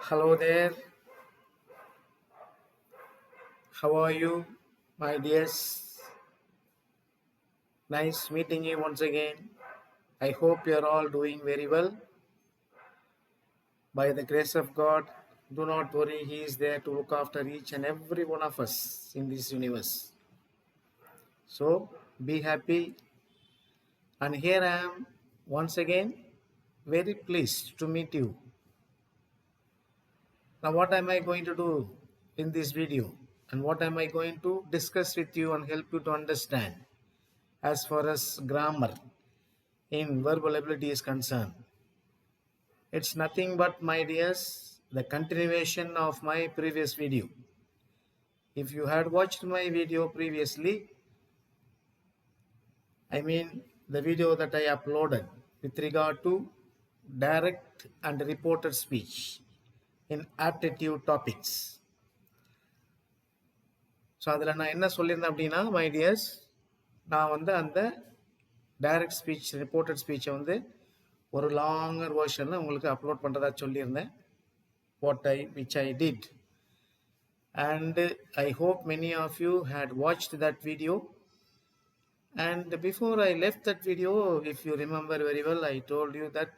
Hello there. How are you, my dears? Nice meeting you once again. I hope you're all doing very well. By the grace of God, do not worry, He is there to look after each and every one of us in this universe. So be happy. And here I am once again, very pleased to meet you. Now, what am I going to do in this video? And what am I going to discuss with you and help you to understand as far as grammar in verbal ability is concerned? It's nothing but, my dears, the continuation of my previous video. If you had watched my video previously, I mean the video that I uploaded with regard to direct and reported speech in aptitude topics. So அதில் நான் என்ன சொல்லியிருந்தேன் அப்படின்னா, my tears, நான் வந்து அந்த direct speech reported ஸ்பீச்சை வந்து ஒரு லாங்கர் வேர்ஷனில் உங்களுக்கு அப்லோட் பண்ணுறதா சொல்லியிருந்தேன். which I did. And I hope many of you had watched that video. And before I left that video, if you remember very well, I told you that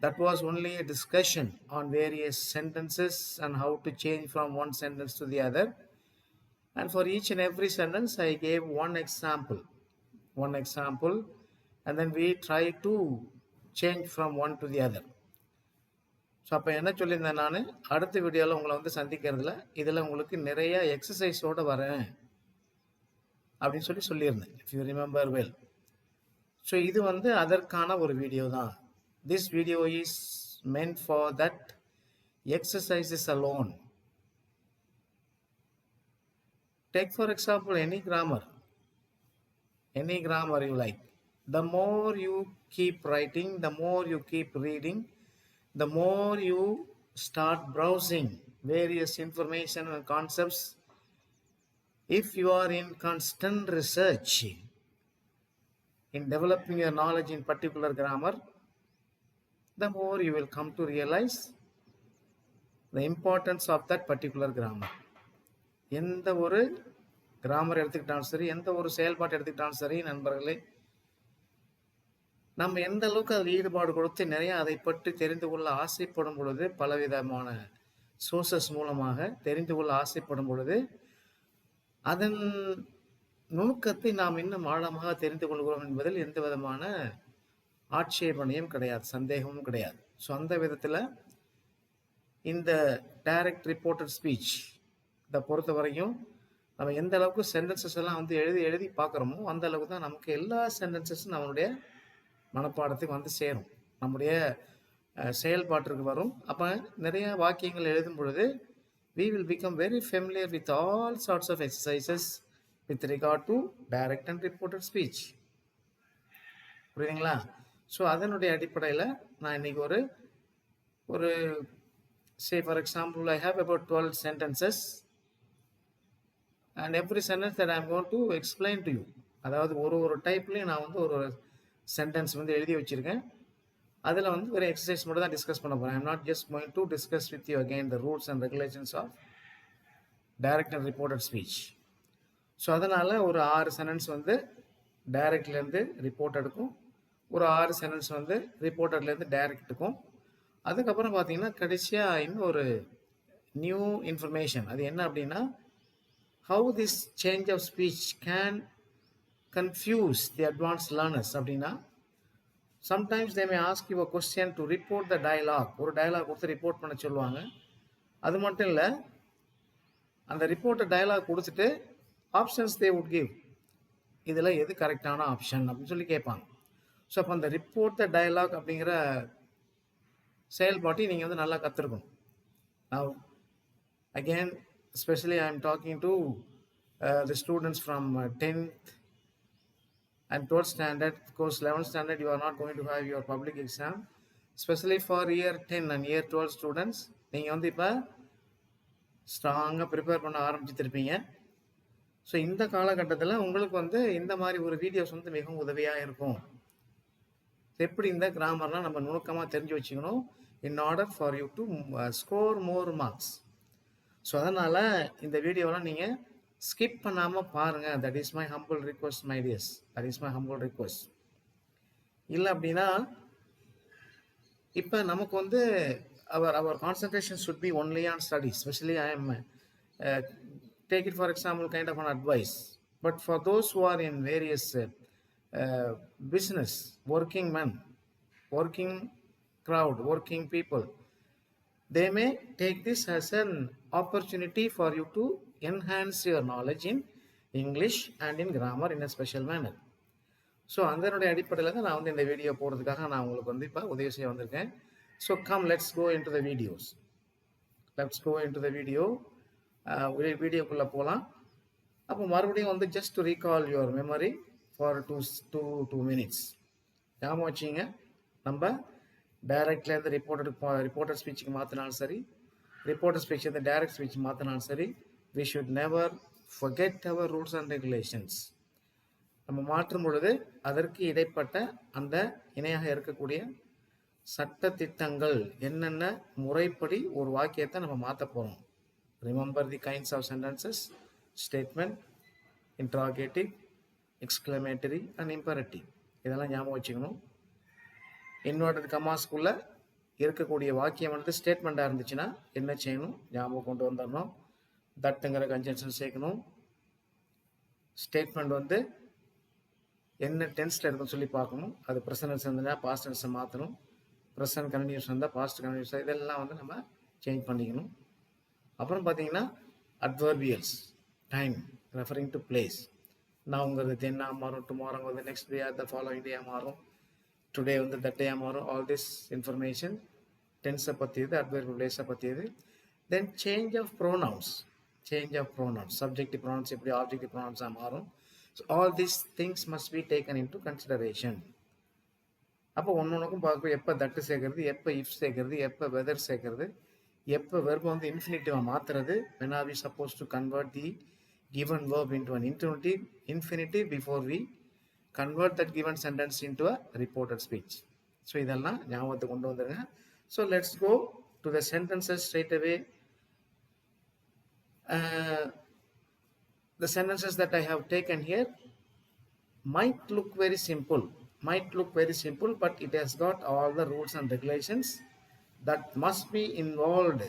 that was only a discussion on various sentences and how to change from one sentence to the other. And for each and every sentence, I gave one example, and then we try to change from one to the other. So அப்போ என்ன சொல்லியிருந்தேன், நான் அடுத்த வீடியோவில் உங்களை வந்து சந்திக்கிறதுல இதில் உங்களுக்கு நிறைய எக்ஸசைஸோடு வரேன் அப்படின்னு சொல்லியிருந்தேன், if you remember well. So இது வந்து அதற்கான ஒரு வீடியோ தான். This video is meant for that exercises alone. Take for example any grammar you like. The more you keep writing, the more you keep reading, the more you start browsing various information and concepts. If you are in constant research in developing your knowledge in particular grammar, the more you will come to realize the importance of that particular grammar. எந்த ஒரு grammar எடுத்துக்கிட்டாலும் சரி, எந்த ஒரு செயல்பாட்டை எடுத்துக்கிட்டாலும் சரி நண்பர்களே, நம்ம எந்த அளவுக்கு அதில் ஈடுபாடு கொடுத்து நிறைய அதை பற்றி தெரிந்து கொள்ள ஆசைப்படும் பொழுது, பலவிதமான சோர்சஸ் மூலமாக தெரிந்து கொள்ள ஆசைப்படும் பொழுது, அதன் நுணுக்கத்தை நாம் இன்னும் ஆழமாக தெரிந்து கொள்கிறோம் என்பதில் எந்த விதமான ஆட்சேபனையும் கிடையாது, சந்தேகமும் கிடையாது. ஸோ அந்த விதத்தில் இந்த டைரக்ட் ரிப்போர்ட்டட் ஸ்பீச் இதை பொறுத்த வரையும் நம்ம எந்த அளவுக்கு சென்டென்சஸ் எல்லாம் வந்து எழுதி பார்க்குறோமோ அந்த அளவுக்கு தான் நமக்கு எல்லா சென்டென்சஸும் நம்மளுடைய மனப்பாடத்துக்கு வந்து சேரும், நம்முடைய செயல்பாட்டிற்கு வரும். அப்போ நிறைய வாக்கியங்கள் எழுதும் பொழுது we will become very familiar with all sorts of exercises with regard to direct and reported speech. புரியுதுங்களா? ஸோ அதனுடைய அடிப்படையில் நான் இன்னைக்கு ஒரு say for example I have about 12 sentences and every sentence that I am going to explain to you. அதாவது ஒரு டைப்லேயும் நான் வந்து ஒரு சென்டென்ஸ் வந்து எழுதி வச்சுருக்கேன். அதில் வந்து ஒரு எக்ஸசைஸ் மட்டும் தான் டிஸ்கஸ் பண்ண போகிறேன். I am not just going to discuss with you again the rules and regulations of direct and reported speech. So அதனால் ஒரு 6 சென்டென்ஸ் வந்து டைரக்ட்லேருந்து ரிப்போர்ட்டடுக்கும், ஒரு 6 சென்டென்ஸ் வந்து ரிப்போர்ட்டட்லேருந்து டைரக்ட்டுக்கும். அதுக்கப்புறம் பார்த்தீங்கன்னா கடைசியாக இன்னும் ஒரு நியூ இன்ஃபர்மேஷன். அது என்ன அப்படின்னா, how this change of speech can confuse the advanced learners. அப்படின்னா sometimes they may ask you a question to report the dialogue. ஒரு டயலாக் கொடுத்து ரிப்போர்ட் பண்ண சொல்லுவாங்க. அது மட்டும் இல்லை, அந்த ரிப்போர்ட்டை டயலாக் கொடுத்துட்டு ஆப்ஷன்ஸ் they would give. இதில் எது கரெக்டான ஆப்ஷன் அப்படின்னு சொல்லி கேட்பாங்க. ஸோ அப்போ அந்த ரிப்போர்ட் த டயலாக் அப்படிங்கிற செயல்பாட்டை நீங்கள் வந்து நல்லா கற்றுருக்கணும். Now again, especially I am talking to the students from 10th and 12th standard. Of course 11th standard you are not going to have your public exam. Especially for year 10 and year 12 students, நீங்கள் வந்து இப்போ ஸ்ட்ராங்காக prepare பண்ண ஆரம்பிச்சிருப்பீங்க. So இந்த காலகட்டத்தில் உங்களுக்கு வந்து இந்த மாதிரி ஒரு வீடியோஸ் வந்து மிகவும் உதவியாக இருக்கும். எப்படி இந்த கிராமர்லாம் நம்ம நுணுக்கமாக தெரிஞ்சு வச்சுக்கணும், in order for you to score more marks. So அதனால் இந்த வீடியோலாம் நீங்கள் ஸ்கிப் பண்ணாமல் பாருங்கள். That is my humble request my tears, that is my humble request. இல்லை அப்படின்னா இப்போ நமக்கு வந்து our concentration should be only on studies. Especially I am take it for example kind of an advice. But for those who are in various business, working men, working crowd, working people, they may take this as an opportunity for you to enhance your knowledge in English and in grammar in a special manner. So அதனுடைய அடிப்படையில் தான் நான் வந்து இந்த video போடுறதுக்காக நான் உங்களுக்கு வந்து இப்போ உதவி செய்ய வந்திருக்கேன். So come let's go into the videos. Let's go into the video. வீடியோக்குள்ளே போகலாம். அப்போ மறுபடியும் வந்து just to recall your memory for two minutes. ஞாபகம் வச்சிங்க, நம்ம டைரக்ட்லேருந்து ரிப்போர்ட்டர் ஸ்பீச்சுக்கு மாற்றினாலும் சரி, ரிப்போர்ட்டர் ஸ்பீச் வந்து டைரக்ட் ஸ்பீச் மாற்றினாலும் சரி, we should never forget our rules and regulations. நம்ம மாற்றும் பொழுது அதற்கு இடைப்பட்ட அந்த இணையாக இருக்கக்கூடிய சட்ட திட்டங்கள் என்னென்ன முறைப்படி ஒரு வாக்கியத்தை நம்ம மாற்ற போகிறோம். Remember the kinds of sentences: statement, interrogative, exclamatory and imperative. இதெல்லாம் ஞாபகம் வச்சுக்கணும். இன்வெர்டட் கமாஸ்குள்ளே இருக்கக்கூடிய வாக்கியம் வந்து ஸ்டேட்மெண்ட்டாக இருந்துச்சுன்னா என்ன செய்யணும், ஞாபகம் கொண்டு வந்துடணும். தட்டுங்கிற கன்ஜென்ஷன் சேர்க்கணும். ஸ்டேட்மெண்ட் வந்து என்ன டென்ஸில் இருக்குன்னு சொல்லி பார்க்கணும். அது ப்ரெசன்ட் இருந்ததுன்னா பாஸ்ட் டென்ஸை மாற்றணும். ப்ரெசன்ட் கண்டினியூஸ் இருந்தால் பாஸ்ட் கண்டினியூஸ், இதெல்லாம் வந்து நம்ம சேஞ்ச் பண்ணிக்கணும். அப்புறம் பார்த்தீங்கன்னா adverbials, time referring to place. நாவுங்கிறது தென்னாக மாறும், டுமாரோங்கிறது நெக்ஸ்ட் டே, த ஃபாலோயிங் டே மாறும், டுடே வந்து தட் டே மாறும். ஆல் திஸ் இன்ஃபர்மேஷன் டென்ஸை பற்றியது, அட்வர்பியல் பிளேஸை பற்றியது. Then change of pronouns, subjective pronouns எப்படி ஆப்ஜெக்டிவ் ப்ரோனவுன்ஸாக மாறும். So all these things must be taken into consideration. அப்போ ஒன்றுக்கும் பார்க்க எப்போ தட்டு சேர்க்கறது, எப்போ இஃப் சேர்க்கறது, எப்போ வெதர் சேர்க்கறது, எப்போ வெர்பை வந்து இன்ஃபினிட்டிவாக மாற்றுறது. when are we supposed to convert the given verb into an infinitive before we convert that given sentence into a reported speech. So இதெல்லாம் ஞாபகத்தை கொண்டு வந்துடுங்க. So let's go to the sentences straight away. The sentences that I have taken here might look very simple, but it has got all the rules and regulations that must be involved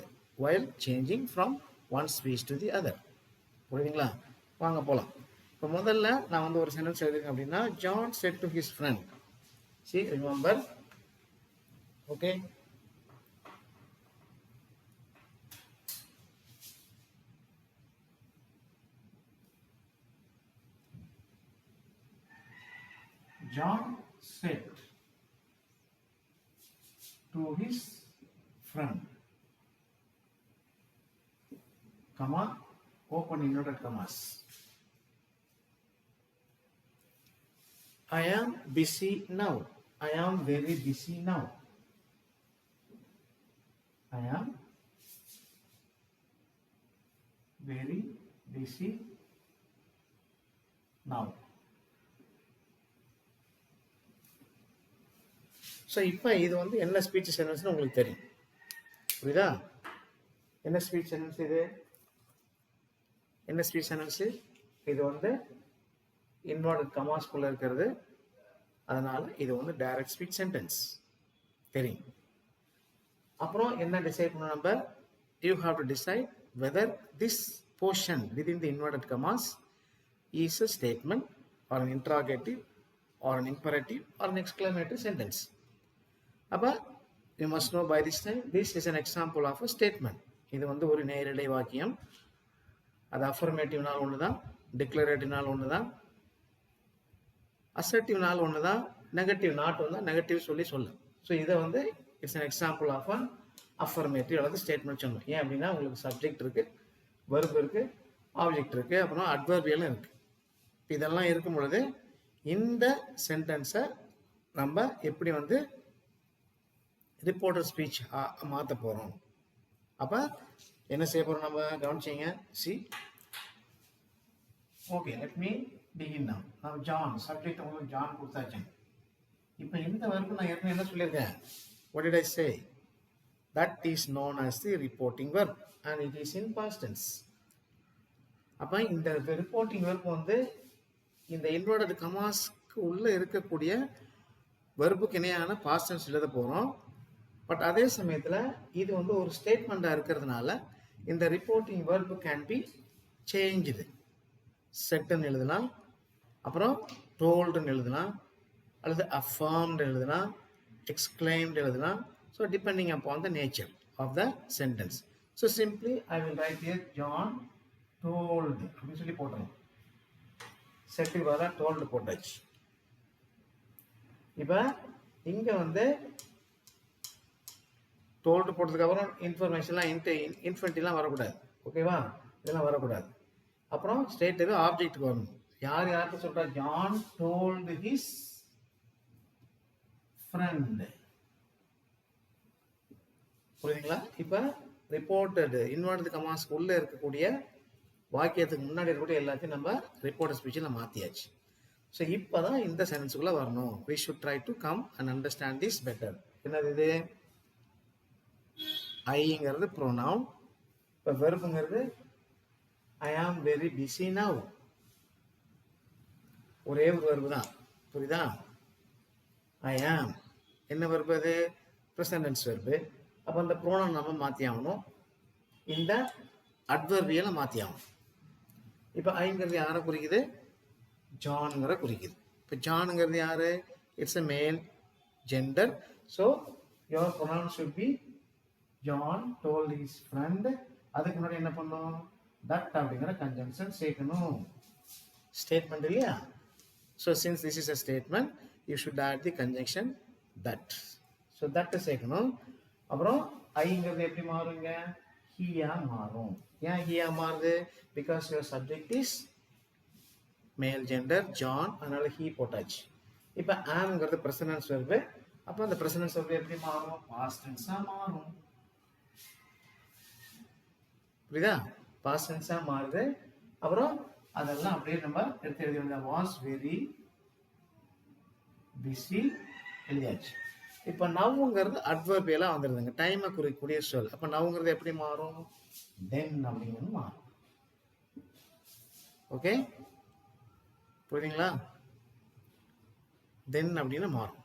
while changing from one speech to the other. புரியுதுங்களா? வாங்க போகலாம். இப்போ முதல்ல நான் வந்து ஒரு sentence எழுதிருக்கேன் அப்படின்னா, John said to his friend. See, remember? Okay. John said to his friend, comma, open inverted commas, I am busy now. I am very busy now. I am very busy now. So இப்போ இது வந்து என்ன speech சென்டென்ஸ்னு உங்களுக்கு தெரியும். புரியுதா? என்ன speech sentence இது? என்ன ஸ்பீச் சென்டென்ஸு? இது வந்து இன்வெர்டட் கமாஸ்குள்ளே இருக்கிறது. அதனால் இது வந்து டைரக்ட் ஸ்பீச் சென்டென்ஸ் தெரியும். அப்புறம் என்ன டிசைட் பண்ணணும் நம்ம? You have to decide whether this portion within the inverted Khamas is a statement or an interrogative or an imperative or an exclamatory sentence. அப்போ you must know by this time this is an example of a statement. இது வந்து ஒரு நேரடி வாக்கியம். அது அஃபர்மேட்டிவ்னால் ஒன்று தான், டிக்ளரேட்டிவ்னால் ஒன்று தான், அசர்ட்டிவ்னால் ஒன்று தான், நெகட்டிவ் நாட் ஒன்று தான், நெகட்டிவ் சொல்ல. ஸோ இதை வந்து it's an example of an affirmative அல்லது ஸ்டேட்மெண்ட் சொல்லணும். ஏன் அப்படின்னா உங்களுக்கு சப்ஜெக்ட் இருக்குது, வெர்ப் இருக்குது, ஆப்ஜெக்ட் இருக்குது, அப்புறம் அட்வர்பியலும் இருக்குது. இதெல்லாம் இருக்கும் பொழுது இந்த சென்டென்ஸை நம்ம எப்படி வந்து ரிப்போர்ட்டர் ஸ்பீச் மாற்ற போகிறோம். அப்போ என்ன செய்ய போகிறோம் நம்ம கவனிச்சிங்க. See, okay, let me begin now. நான் ஜான் சப்ஜெக்ட் உங்களுக்கு ஜான் கொடுத்தாச்சு. இப்போ இந்த வரைக்கும் நான் ஏற்கனவே என்ன சொல்லியிருக்கேன்? What did I say? that is known as the reporting verb and it is in past tense. அப்போ இந்த ரிப்போர்ட்டிங் வெர்ப் வந்து இந்த இன்வெர்டட் கமாஸ்க்கு உள்ளே இருக்கக்கூடிய வெர்புக்கு இணையான பாஸ்ட் டென்ஸ் எழுத போகிறோம். பட் அதே சமயத்தில் இது வந்து ஒரு ஸ்டேட்மெண்ட்டாக இருக்கிறதுனால இந்த ரிப்போர்ட்டிங் வெர்ப் கேன் பி சேஞ்சுது. செட்டுன்னு எழுதலாம், அப்புறம் டோல்டுன்னு எழுதலாம், அல்லது அஃபார்ம்டு எழுதலாம், எக்ஸ்கிளைம்டு எழுதலாம். So depending upon the nature of the sentence. So simply I will write here John told அப்படின்னு சொல்லி போட்டுறோம். செட்டுக்கு பதிலாக டோல்டு போட்டாச்சு. இப்போ இங்கே வந்து டோல்டு போட்டதுக்கப்புறம் இன்ஃபர்மேஷன்லாம் இன்ஃபினிட்டிலாம் வரக்கூடாது. ஓகேவா? இதெல்லாம் வரக்கூடாது. அப்புறம் ஸ்டேட்டுக்கு ஆப்ஜெக்ட்டுக்கு வரணும். யார் யார்கிட்ட சொல்கிறா? John told his friend. புரியுதுங்களா? இப்போ ரிப்போர்ட்டடு இன்வெர்டட் கமாஸ்க்கு உள்ளே இருக்கக்கூடிய வாக்கியத்துக்கு முன்னாடி இருக்கக்கூடிய எல்லாத்தையும் நம்ம ரிப்போர்ட்டட் ஸ்பீச்சில் மாற்றியாச்சு. ஸோ இப்போ தான் இந்த சென்டென்ஸுக்குள்ளே வரணும். We should try to come and understand this better. என்னது இது? ஐங்கிறது ப்ரோனவுன். இப்போ வெர்புங்கிறது ஐ ஆம் வெரி பிஸி நவ். ஒரே ஒரு வெர்பு தான். புரியுதா? ஐ ஆம் என்ன வெர்பு? அது ப்ரெசன்ட் டென்ஸ் வெர்பு. அப்போ அந்த ப்ரோனவுன் நம்ம மாற்றி ஆகணும், இந்த அட்வர்பியலை மாற்றி ஆகணும். இப்போ ஐங்கிறது யாரை குறிக்குது? ஜான்ங்கிற குறிக்குது. இப்போ ஜானுங்கிறது யாரு? இட்ஸ் எ மேல் gender. So your pronoun should be John told his friend. அதுக்கு முன்னாடி என்ன பண்ணணும்? தட் அப்படிங்கிற கன்ஜங்ஷன் சேர்க்கணும். ஸ்டேட்மெண்ட் இல்லையா? So since this is a statement you should add the conjunction that. So that சேர்க்கணும். அப்புறம் ஐங்கிறது எப்படி மாறுங்க? ஹியா மாறும். ஏன் ஹியா மாறுது? பிகாஸ் யுவர் சப்ஜெக்ட் இஸ் மேல் ஜெண்டர் ஜான், அதனால ஹீ போட்டாச்சு. இப்போ ஆம்ங்கிறது ப்ரெசன்ட் வெர்பு. அப்போ அந்த ப்ரெசன்ட் வெர்பு எப்படி மாறும்? பாஸ்ட் டென்ஸாக மாறும். புரியுதா? பாஸ்ட் டென்ஸாக மாறுது. அப்புறம் அதெல்லாம் அப்படியே நம்ம எடுத்து எழுதி வந்தோம். வாஸ் வெரி பிஸி எழுதியாச்சு. இப்போ நவ்வுங்கிறது அட்வர்பியலாக வந்துடுதுங்க, டைமை குறிக்கக்கூடிய சொல். அப்போ நவ்வுங்கிறது எப்படி மாறும்? தென் அப்படிங்கிறது மாறும். ஓகே, புரியுதுங்களா? தென் அப்படின்னு மாறும்.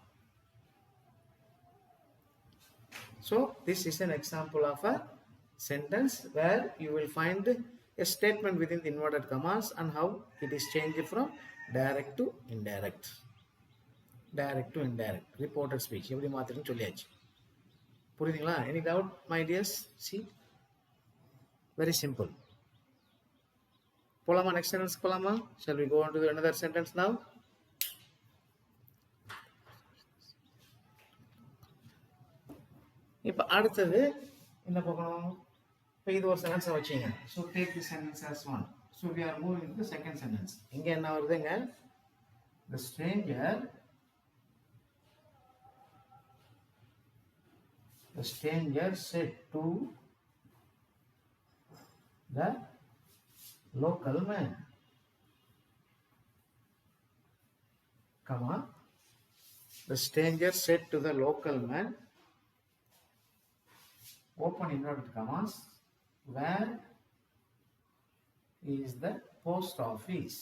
So this is an example of a sentence where you will find a statement within the inverted commas and how it is changed from direct to indirect. Direct to indirect, reported speech எப்படி மாத்திரன்னு சொல்லியாச்சு. புரியுதுங்களா? Any doubt my dears? See, very simple. போலாமா? next sentence போலாமா? Shall we go on to another sentence now? இப்போ அடுத்தது என்ன பார்க்கணும்? இப்போ இது ஒரு சென்டென்ஸை வச்சிங்க. So take the sentence as one. So we are moving to the second sentence. இங்கே என்ன வருதுங்க? The stranger said to the local man, comma, the stranger said to the local man, open inverted commas, where is the post office?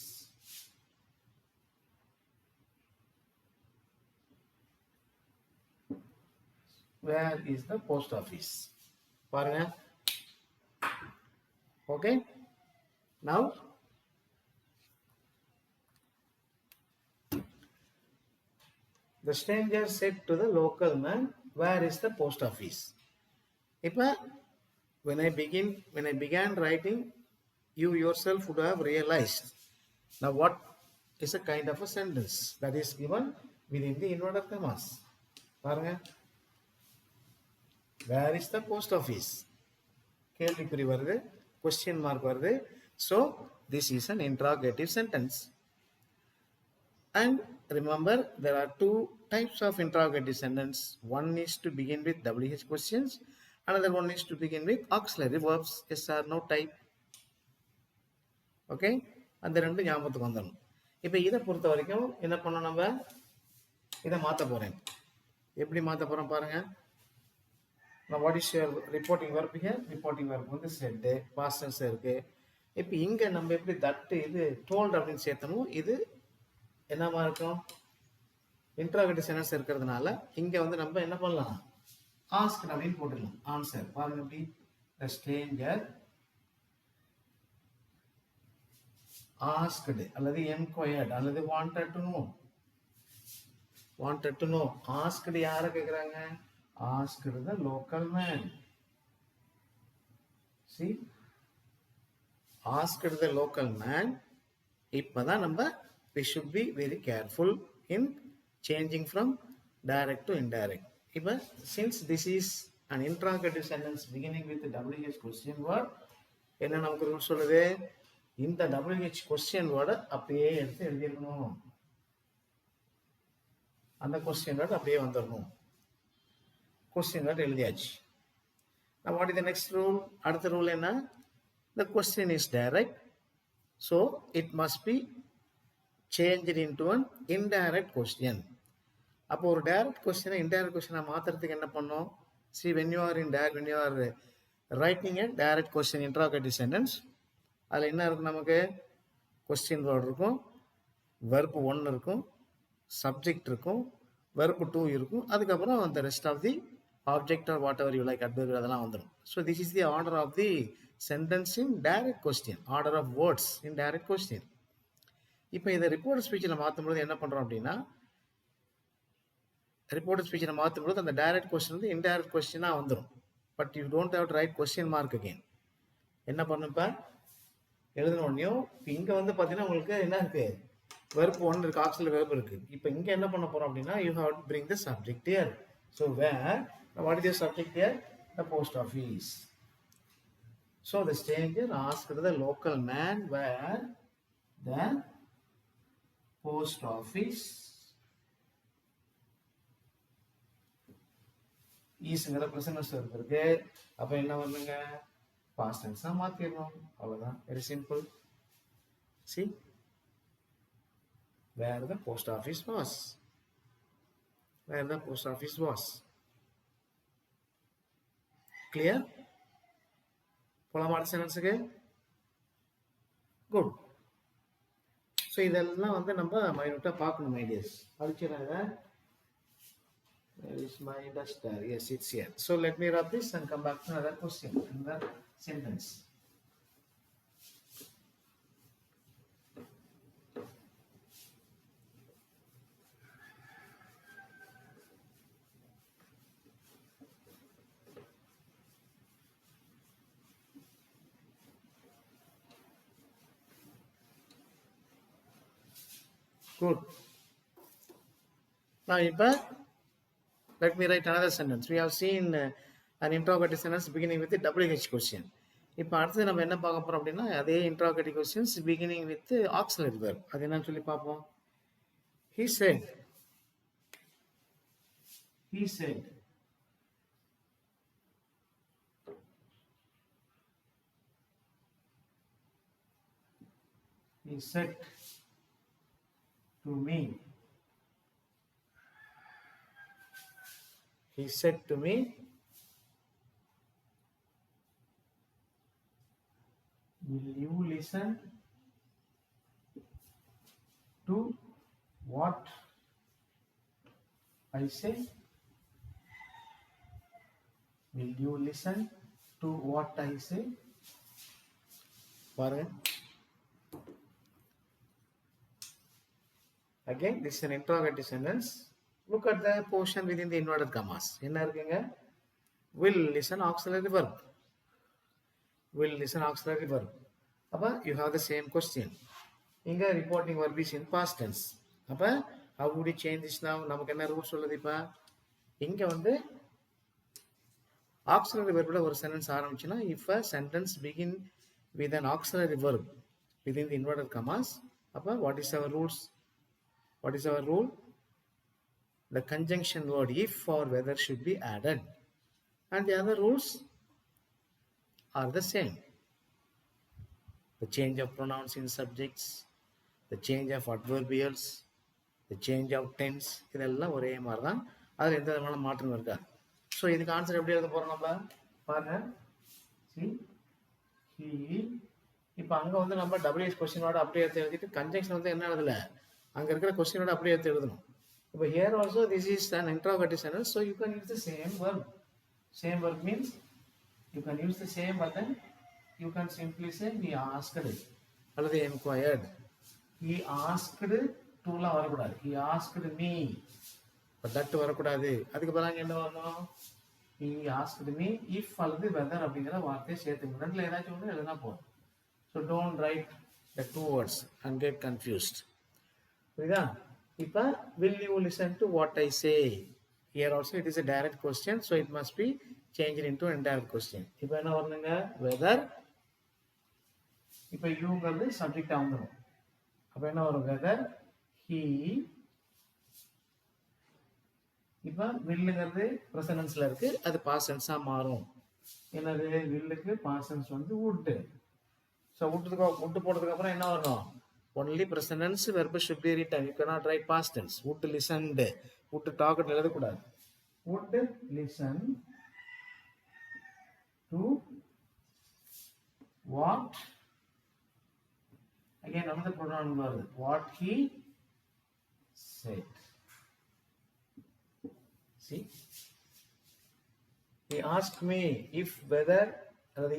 Where is the post office? பாருங்க. Okay, now the stranger said to the local man, where is the post office? இப்போ when I began writing, you yourself would have realized now what is a kind of a sentence that is given within the inverted commas. பாருங்க, where is the post office? கேள்விக்குறி வருது, question mark வருது. So this is an interrogative sentence. And remember, there are two types of interrogative sentence. One is to begin with WH questions. Another one is to begin with auxiliary verbs, yes or no type. Okay, அந்த ரெண்டு ஞாபகத்துக்கு வந்துடும். இப்போ இதை பொறுத்த வரைக்கும் என்ன பண்ணோம்? நம்ம இதை மாற்ற போகிறேன். எப்படி மாற்ற போகிறோம் பாருங்க. Now what is your reporting verb here? Reporting verb வந்து said, past tense இருக்கு. இப்போ இங்க நம்ம எப்படி தட் இது told அப்படின்னு சேர்த்தணும். இது என்னவா இருக்கும்? இன்ட்ராகேட்டிவ் சென்டென்ஸ் இருக்கிறதுனால இங்க வந்து நம்ம என்ன பண்ணலாம்? ask அப்படின்னு போட்டுடலாம். ஆன்சர் பாருங்க எப்படி? The stranger asked அல்லது enquired அல்லது wanted to know. wanted to know. asked யாரை கேக்குறாங்க? asked the local man. See? asked the local man. இப்பதான் நம்ம we should be very careful in changing from direct to indirect. இப்ப since this is an interrogative sentence beginning with the WH question word, என்ன நமக்கு rule சொல்லுது? இந்த WH question word அப்படியே எடுத்து எழுதிடணும். அந்த question word அப்படியே வந்துடணும். question word எழுதியாச்சு. Now what is the next rule? அடுத்த ரூல் என்ன? The question is direct, so it must be changed into an indirect question. அப்போ ஒரு டைரக்ட் கொஸ்டினை இன்டைரக்ட் கொஸ்டினை மாற்றுறதுக்கு என்ன பண்ணோம்? See, when you are writing a direct question interrogative sentence, அதில் என்ன இருக்கும்? நமக்கு கொஸ்டின் வேர்டு இருக்கும், வெர்ப் 1 இருக்கும், சப்ஜெக்ட் இருக்கும், வெர்ப் 2 இருக்கும், அதுக்கப்புறம் அந்த rest of the object or whatever you like adverb அதெல்லாம் வந்துடும். So this is the order of the sentence in direct question, order of words in direct question. இப்போ இதை ரிப்போர்ட் ஸ்பீச்சில் மாற்றும்போது என்ன பண்ணுறோம் அப்படின்னா, ரிப்போர்ட் ஸ்பீச்சில் மாற்றும்போது அந்த டைரக்ட் கொஸ்டின் வந்து இன்டைரக்ட் கொஸ்டினாக வந்துடும். But you don't have to right question mark again. என்ன பண்ணும்? இப்போ எழுதின உடனேயும் இப்போ இங்கே வந்து பார்த்தீங்கன்னா உங்களுக்கு என்ன இருக்குது? வெர்ப் 1 இருக்குது, ஆக்சிலரி வெர்ப் இருக்குது. இப்போ இங்கே என்ன பண்ண போகிறோம் அப்படின்னா, you have to bring the subject here. So where what is the subject here? The post office. So the stranger asked the local man where the post office ஈஸ்ங்கிற present verb இருக்கு. அப்போ என்ன வரணுங்க? பாஸ்ட் டென்ஸா மாத்திரணும். அவ்வளவுதான். Very simple. See, where the post office was. Where the post office was. Clear? போலாமா அடுத்த சென்டென்ஸுக்கு? குட். ஸோ இதெல்லாம் வந்து நம்ம மைனூட்டா பார்க்கணும் ideas. அடிச்சிடாத. Where is my duster? Yes, it's here. So let me rub this and come back to another question, another sentence. Good. Now, let me write another sentence. We have seen an interrogative sentence beginning with the WH question. இப்போ அடுத்து நம்ம என்ன பார்க்க போறோம் அப்படின்னா, அதே interrogative questions beginning with auxiliary verb. அது என்னன்னு சொல்லி பார்ப்போம். He said. He said. He said to me. He said to me, will you listen to what I say? Will you listen to what I say? Again, this is an interrogative sentence. Look at the portion within the inverted commas. என்ன இருக்குங்க? Will listen auxiliary verb. Will listen auxiliary verb. அப்ப you have the same question. இங்க reporting verb is in past tense. அப்ப how would you change this now? நமக்கு என்ன rule சொல்லுது? இப்ப இங்க வந்து auxiliary verb ஒரு sentence ஆரம்பிச்சுனா, if a sentence begin with an auxiliary verb within the inverted commas, அப்ப what is our rules? What is our rule? The conjunction word if or whether should be added, and the other rules are the same. The change of pronouns in subjects, the change of adverbials, the change of tense, இதெல்லாம் ஒரே மாதிரி தான். அதில் எந்த விதமான மாற்றம் இருக்காது. So இதுக்கு ஆன்சர் எப்படி எழுத போகிறோம் நம்ம பாருங்க. see he, இப்போ அங்கே வந்து நம்ம WH கொஸ்டினோட அப்படியே எடுத்து எழுதிட்டு கன்ஜெக்ஷன் வந்து என்ன எழுதல, அங்கே இருக்கிற கொஸ்டினோட அப்படியே எடுத்து எழுதணும். இப்போ here also this is an interrogative sentence, so you can use the same verb. Same verb means you can use the same, but then you can simply say he asked அல்லது inquired. he asked டூலாம் வரக்கூடாது, he asked me, but that வரக்கூடாது. அதுக்கு பதிலாக என்ன வரணும், he asked me if அல்லது whether அப்படிங்கிற வார்த்தையை சேர்த்துக்கணும். ரெண்டுல ஏதாச்சும் ஒன்று எழுதினா போதும். So don't write the two words and get confused. புரியுதா? இப்போ will you listen to what I say? Here also it is a direct question, so it must be changed into an indirect question. இப்போ என்ன வரணுங்க, whether. இப்போ youங்கிறது subject வந்துடும். அப்போ என்ன வரும், whether he. இப்போ willங்கிறது ப்ரெசன்டென்ஸ்ல இருக்கு, அது பாஸ்ட் டென்ஸா மாறும். என்னது, wilலுக்கு பாஸ்ட் டென்ஸ் வந்து would. ஸோ would போட்டதுக்கு அப்புறம் என்ன வரணும், only present tense verb should be written. You cannot write past tense. would listened, would talked எழுதக்கூடாது. would listen to what, again another pronoun வருது, what he said. see, he asked me if whether,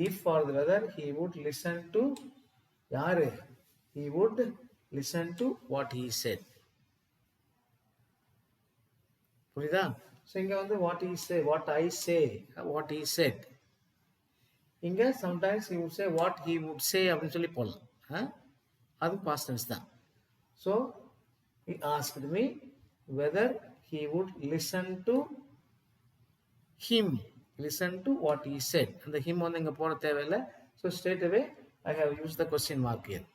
if for the whether he would listen to யாரு, he would listen to what he said. புரியுதா? So இங்க வந்து what he say, what I say, what he said. இங்க sometimes he would say what he would say அப்படின்னு சொல்லி போடலாம், அது past tense தான். So he asked me whether he would listen to him, listen to what he said. அந்த him வந்து இங்க போட தேவையில்லை. So straight away I have used the question mark here.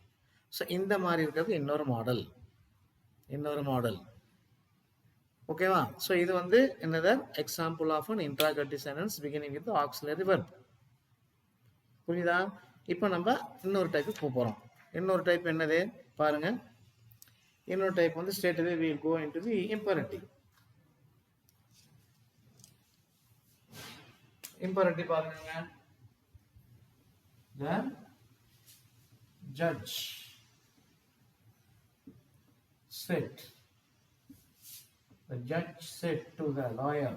So இந்த மாதிரி இருக்கிறது இன்னொரு மாடல். ஓகேவா? ஸோ இது வந்து என்னது, example of an interrogative sentence beginning with auxiliary verb. புரியுதா? இப்போ நம்ம இன்னொரு டைப்புக்கு போகிறோம். இன்னொரு டைப் என்னது பாருங்க. இன்னொரு டைப் வந்து straight away we will go into the imperative. imperative பாருங்க. The judge said, the judge said to the lawyer,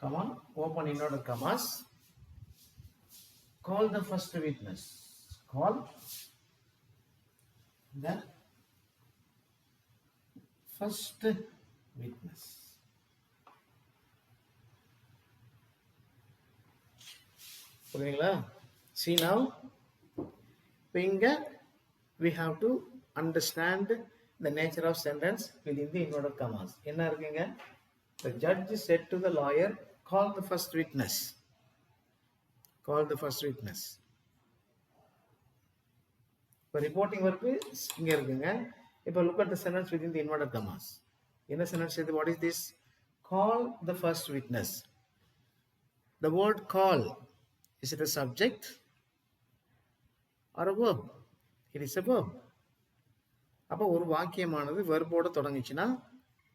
comma, open inverted commas, call the first witness. Call the first witness. புரியுதுங்களா? See now, இங்க we have to understand the nature of sentence within the inverted commas. என்ன இருக்குங்க? The judge said to the lawyer, call the first witness. Call the first witness. இப்போ reporting verb இங்க இருக்குங்க. இப்போ look at the sentence within the inverted commas. என்ன sentence இது? What is this? Call the first witness. The word call, is it a subject or a verb? It is a verb. அப்போ ஒரு வாக்கியமானது வெர்போட தொடங்குச்சுன்னா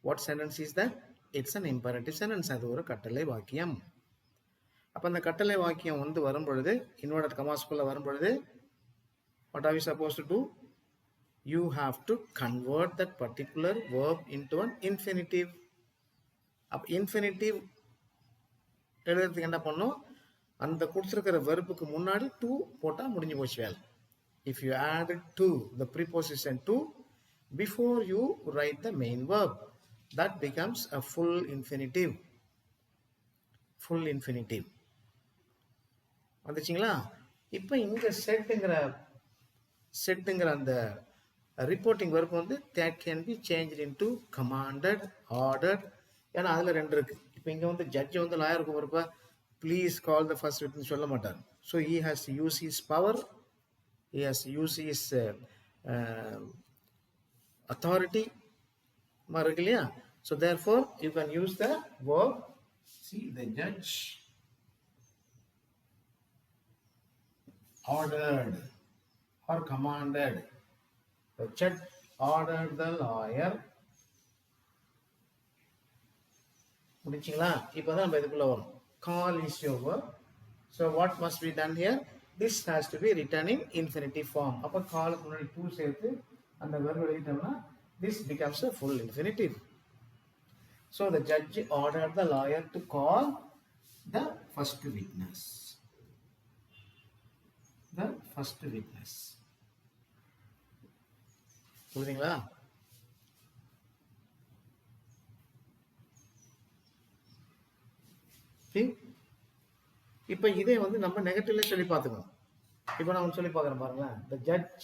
what sentence is that? It's an imperative sentence. அது ஒரு கட்டளை வாக்கியம். அப்போ அந்த கட்டளை வாக்கியம் வந்து வரும் பொழுது, inverted commasக்குள்ள வரும் பொழுது, what are we supposed to do? You have to convert that particular verb into an infinitive. அப்போ infinitive எழுதுறதுக்கு என்ன பண்ணும், அந்த கொடுத்துருக்கிற வெர்புக்கு முன்னாடி to போட்டால் முடிஞ்சு போச்சு வேலை. If you add to, the preposition to, before you write the main verb, that becomes a full infinitive. Full infinitive. வந்துச்சுங்களா? இப்போ இங்க செட்டுங்கிற அந்த ரிப்போர்ட்டிங் verb வந்து that can be changed into commanded, ordered. ஏன்னா அதுல ரெண்டு இருக்கு. இப்போ இங்க வந்து ஜட்ஜ் வந்து லாயருக்கு போறப்ப please call the first witness சொல்ல மாட்டார். So he has to use his power, he has to use his authority இருக்கு இல்லையா? So therefore you can use the verb. See, the judge ordered or commanded. The judge ordered the lawyer முடிச்சிங்களா? இப்போ தான் நம்ம இதுக்குள்ளே வரும். Call is your verb. So what must be done here? This has to be written in infinitive form. அப்போ காலுக்கு முன்னாடி to சேர்த்து அந்த verb எழுதிட்டோம்னா this becomes a full infinitive. So the judge ordered the lawyer to call the first witness. The first witness. புரியுதுங்களா? இப்போ இதே வந்து நம்ம நெகட்டிவ்ல சொல்லி பார்த்துக்கணும். இப்போ நான் சொல்லி பார்க்குறேன் பாருங்களேன். The judge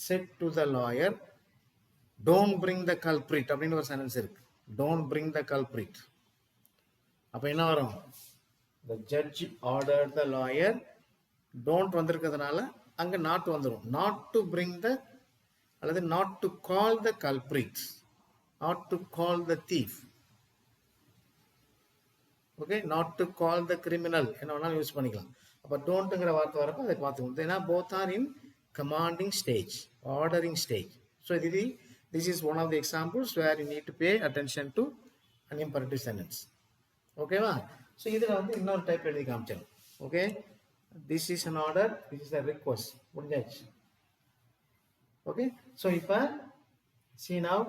said to the lawyer, don't bring the culprit அப்படின்னு ஒரு சென்டென்ஸ் இருக்கு. Don't bring the culprit. அப்போ என்ன வரும்? The judge ordered the lawyer. Don't வந்திருக்கிறதுனால அங்க not வந்துடும். Not to bring the அல்லது not to call the culprit. Not to call the thief. Okay, not to call the criminal என்ன வேணாலும் use பண்ணிக்கலாம். அப்போ டோன்ட்டுங்கிற வார்த்தை வரப்போ அதை பார்த்துக்கணும். ஏன்னா both are in commanding stage, ordering stage. So this is one of the examples where you need to pay attention to an imperative sentence. ஓகேவா? ஸோ இதில் வந்து இன்னொரு டைப் எழுதி காமிச்சிடும். Okay, this is an order, this is a request. முடிஞ்சாச்சு. Okay, so இப்போ see now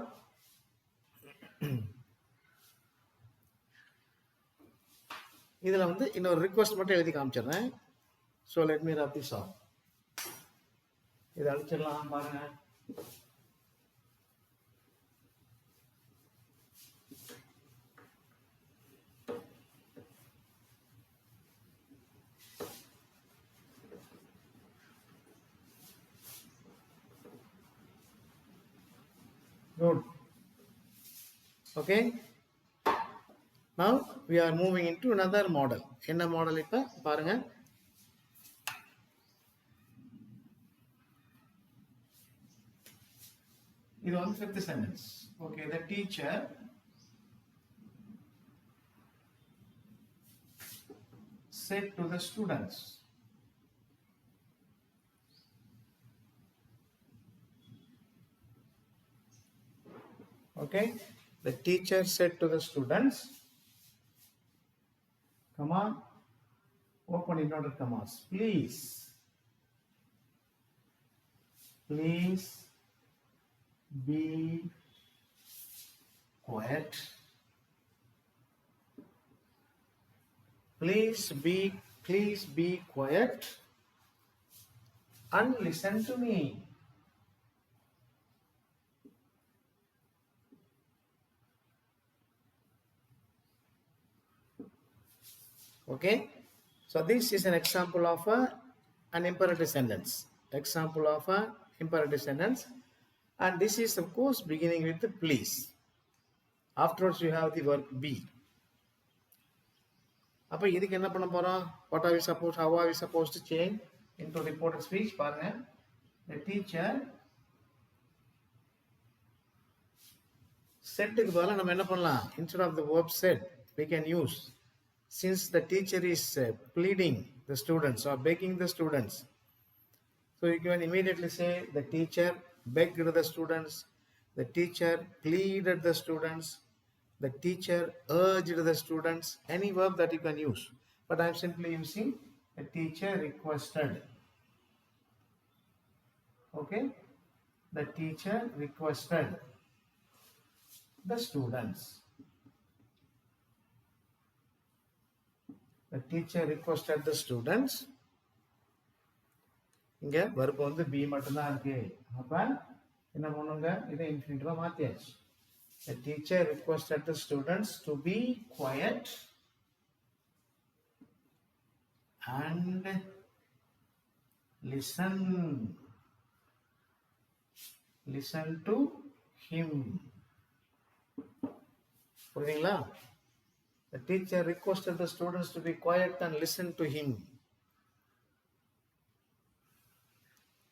இதில் வந்து இன்னொரு ரிக்வஸ்ட் மட்டும் எழுதி காமிச்சிடுறேன். So let me rub this off. இதை அழிச்சிடலாம் பாருங்க. Good. Okay. Now we are moving into another model. என்ன மாடல் இப்ப பாருங்க. இது வந்து fifth sentence. Okay, the teacher said to the students, okay, the teacher said to the students, comma, open inverted commas, please be quiet. Please be quiet and listen to me. Okay, so this is an example of an imperative sentence. Example of an imperative sentence, and this is of course beginning with the please. Afterwards you have the verb be. அப்போ இதுக்கு என்ன பண்ண போறோம்? What are we supposed? How are we supposed to change into reported speech? பாருங்க, the teacher saidக்கு பதிலா நம்ம என்ன பண்ணலாம்? Instead of the verb said, we can use, since the teacher is pleading the students or begging the students, so you can immediately say the teacher begged the students, the teacher pleaded the students, the teacher urged the students, any verb that you can use. But I am simply using the teacher requested. Okay, the teacher requested the students. The teacher requested the students. இங்க verb வந்து be மட்டும் தான் இருக்கு. அப்ப என்ன பண்ணுங்க? இதை infinitive மாத்தியாச்சு. The teacher requested the students to be quiet and listen to him. புரியுதுங்களா? The teacher requested the students to be quiet and listen to him.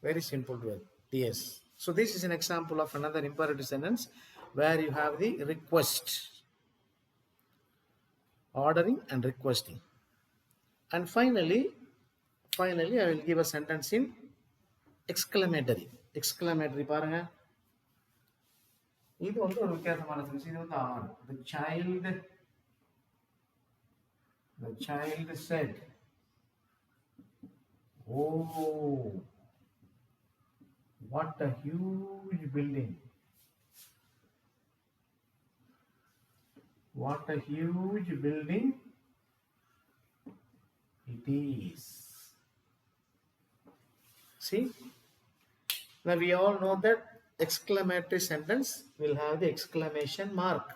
Very simple word. Yes. So this is an example of another imperative sentence where you have the request, ordering and requesting. And finally I will give a sentence in exclamatory. Exclamatory பாருங்க. இது வந்து ஒரு வித்தியாசமான sense. இது வந்து the child The child said, "Oh, what a huge building. What a huge building it is." See, now we all know that exclamatory sentence will have the exclamation mark,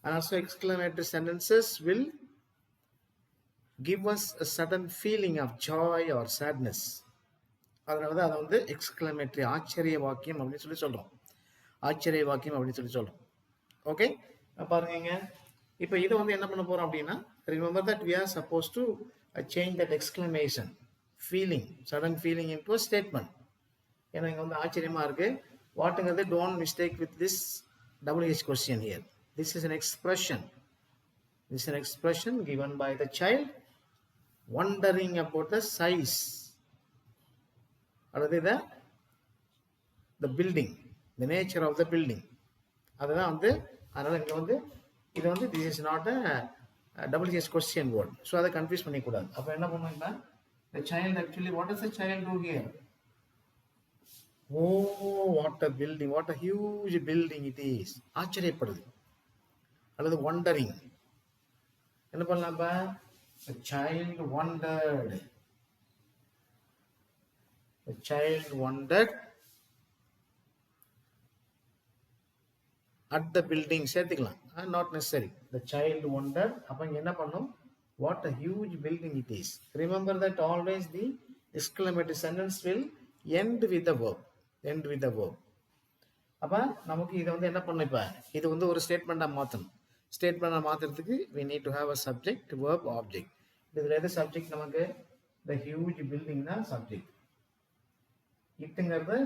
and also exclamatory sentences will give us a sudden feeling of joy or sadness. அதனால தான் அதை வந்து exclamatory ஆச்சரிய வாக்கியம் அப்படின்னு சொல்லி சொல்கிறோம். ஆச்சரிய வாக்கியம் அப்படின்னு சொல்லி சொல்கிறோம். ஓகே, பாருங்க, இப்போ இதை வந்து என்ன பண்ண போகிறோம் அப்படின்னா, remember that we are suppose to change that exclamation feeling, sudden feeling into statement. ஏன்னா இங்கே வந்து ஆச்சரியமாக இருக்குது. வாட்டுங்கிறது don't mistake with this WH question here. This is an expression. This is an expression given by the child wondering about the size. அல்லது the building, the nature of the building. அதுதான் வந்து, அதனால் இங்கே வந்து இது வந்து this is not a WH question word. So அதை confuse பண்ணிக்கூடாது. அப்போ என்ன பண்ணுவோம்னா, the child actually, what does the child do here? Oh, what a building, what a huge building it is. ஆச்சரியப்படுது அல்லது wondering. என்ன பண்ணலாம்ப்பா? The child wondered. The child wondered at the building. சேர்த்துக்கலாம், not necessary. The child wondered. அப்போ இங்கே என்ன பண்ணும்? What a huge building it is. Remember that always the exclamatory sentence will end with the verb. End with the verb. அப்போ நமக்கு இதை வந்து என்ன பண்ணணும்? இப்போ இது வந்து ஒரு ஸ்டேட்மெண்ட்டாக மாற்றணும். ஸ்டேட்மெண்ட்டாக மாற்றுறதுக்கு we need to have a subject, verb, object. இதில் எது சப்ஜெக்ட்? நமக்கு the huge building தான் சப்ஜெக்ட். இட்டுங்கிறது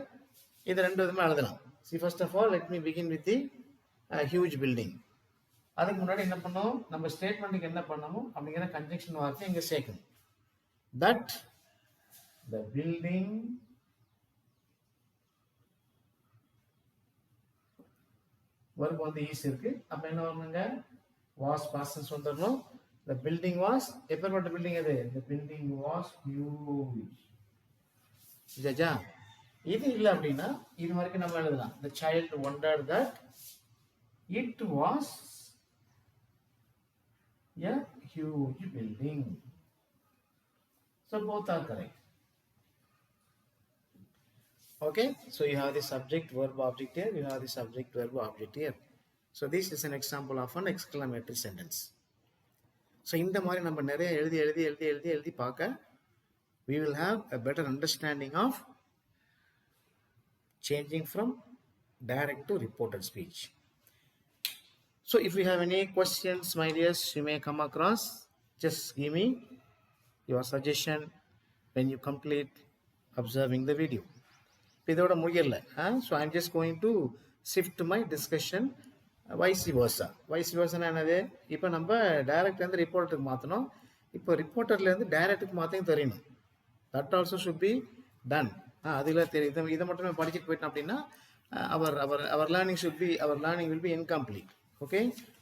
இது ரெண்டு விதமாக எழுதலாம். See, first of all, let me begin with the huge building. அதுக்கு முன்னாடி என்ன பண்ணோம்? நம்ம ஸ்டேட்மெண்ட்டுக்கு என்ன பண்ணணும் அப்படிங்கிற கன்ஜெக்ஷன் வார்த்தை இங்கே சேர்க்கணும். That the building verb வந்து ஈஸ் இருக்கு. அப்போ என்ன வரணுங்க? was past tense வந்துடணும். The building was, எப்பேற்பட்ட பில்டிங் அது? The building was huge. ஜஜா, இது இல்லை அப்படின்னா இது வரைக்கும் நம்ம எழுதலாம். The child wondered that it was a huge building. So both are correct. Okay, so you have the subject, verb, object here. You have the subject, verb, object here. So this is an example of an exclamatory sentence. So இந்த மாதிரி நம்ம நிறைய எழுதி பார்க்க we will have a better understanding of changing from direct to reported speech. So if you have any questions, my dears, you may come across, just give me your suggestion when you complete observing the video. இதோட முடியல. So I'm just going to shift my discussion vice versa. Vice versa என்னது? இப்போ நம்ம டைரக்ட்லேருந்து ரிப்போர்ட்டருக்கு மாற்றணும். இப்போ ரிப்போர்ட்டர்லேருந்து டைரக்ட்டுக்கு மாற்றையும் தெரியணும். That also should be done. அதில் தெரியும். இதை மட்டுமே படிச்சுட்டு போயிட்டோம் அப்படின்னா our learning should be, our learning will be incomplete. Okay,